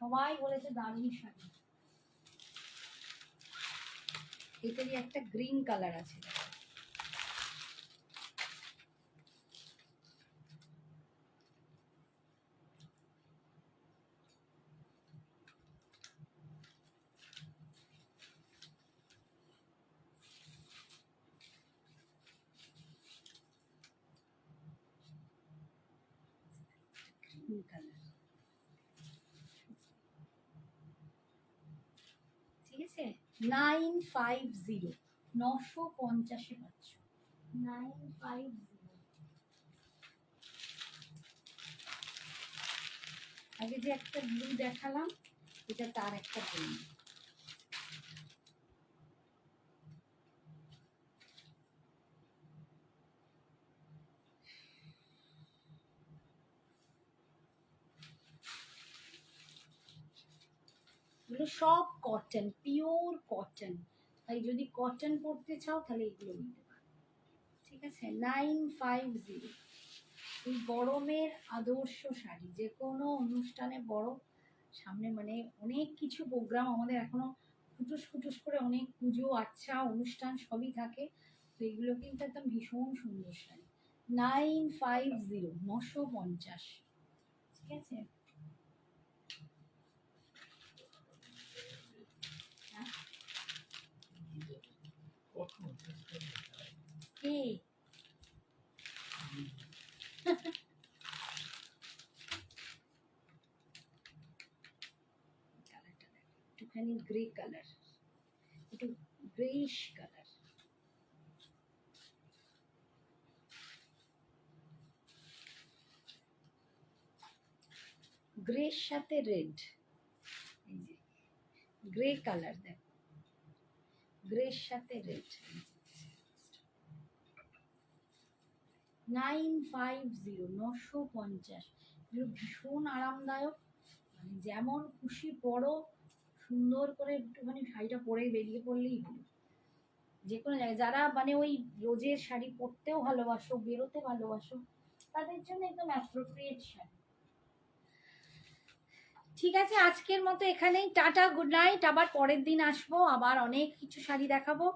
সবাই বলেছে দারুণ শাড়ি। এটারই একটা গ্রিন কালার আছে, গ্রিন কালার। ঠিক আছে, 950, 950 পাচ্ছ। 950। আগে যে একটা ব্লু দেখালাম, এটা তার একটা ব্লু। এগুলো সব কটন, পিওর কটন। তাই যদি কটন পরতে চাও তাহলে এগুলো নিতে পারো। ঠিক আছে, 950। এই গরমের আদর্শ শাড়ি, যে কোনো অনুষ্ঠানে বড় সামনে, মানে অনেক কিছু প্রোগ্রাম আমাদের এখনো ফুটুস ফুটুস করে, অনেক পুজো আচ্ছা অনুষ্ঠান সবই থাকে। তো এগুলো কিন্তু একদম ভীষণ সুন্দর শাড়ি। 950, 950। ঠিক আছে, কে কালারটা দেখ, একটুখানি গ্রে কালার, একটু গ্রেইশ কালার। গ্রের সাথে রেড, এই যে গ্রে কালার দেখ, গ্রের সাথে রেড। 950, 950। এগুলো ভীষণ আরামদায়ক, মানে যেমন খুশি পরো, সুন্দর করে একটুখানি শাড়িটা পরে বেরিয়ে পড়লেই হলো যে কোনো জায়গায়। যারা মানে ওই রোজের শাড়ি পরতেও ভালোবাসো, বেরোতে ভালোবাসো, তাদের জন্য একদম অ্যাপ্রোপ্রিয়েট শাড়ি। ঠিক আছে, আজকের মতো এখানেই, টাটা, গুড নাইট। আবার পরের দিন আসবো, আবার অনেক কিছু শাড়ি দেখাবো।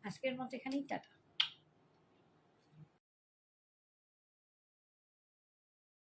আজকের মতো এখানেই, টাটা।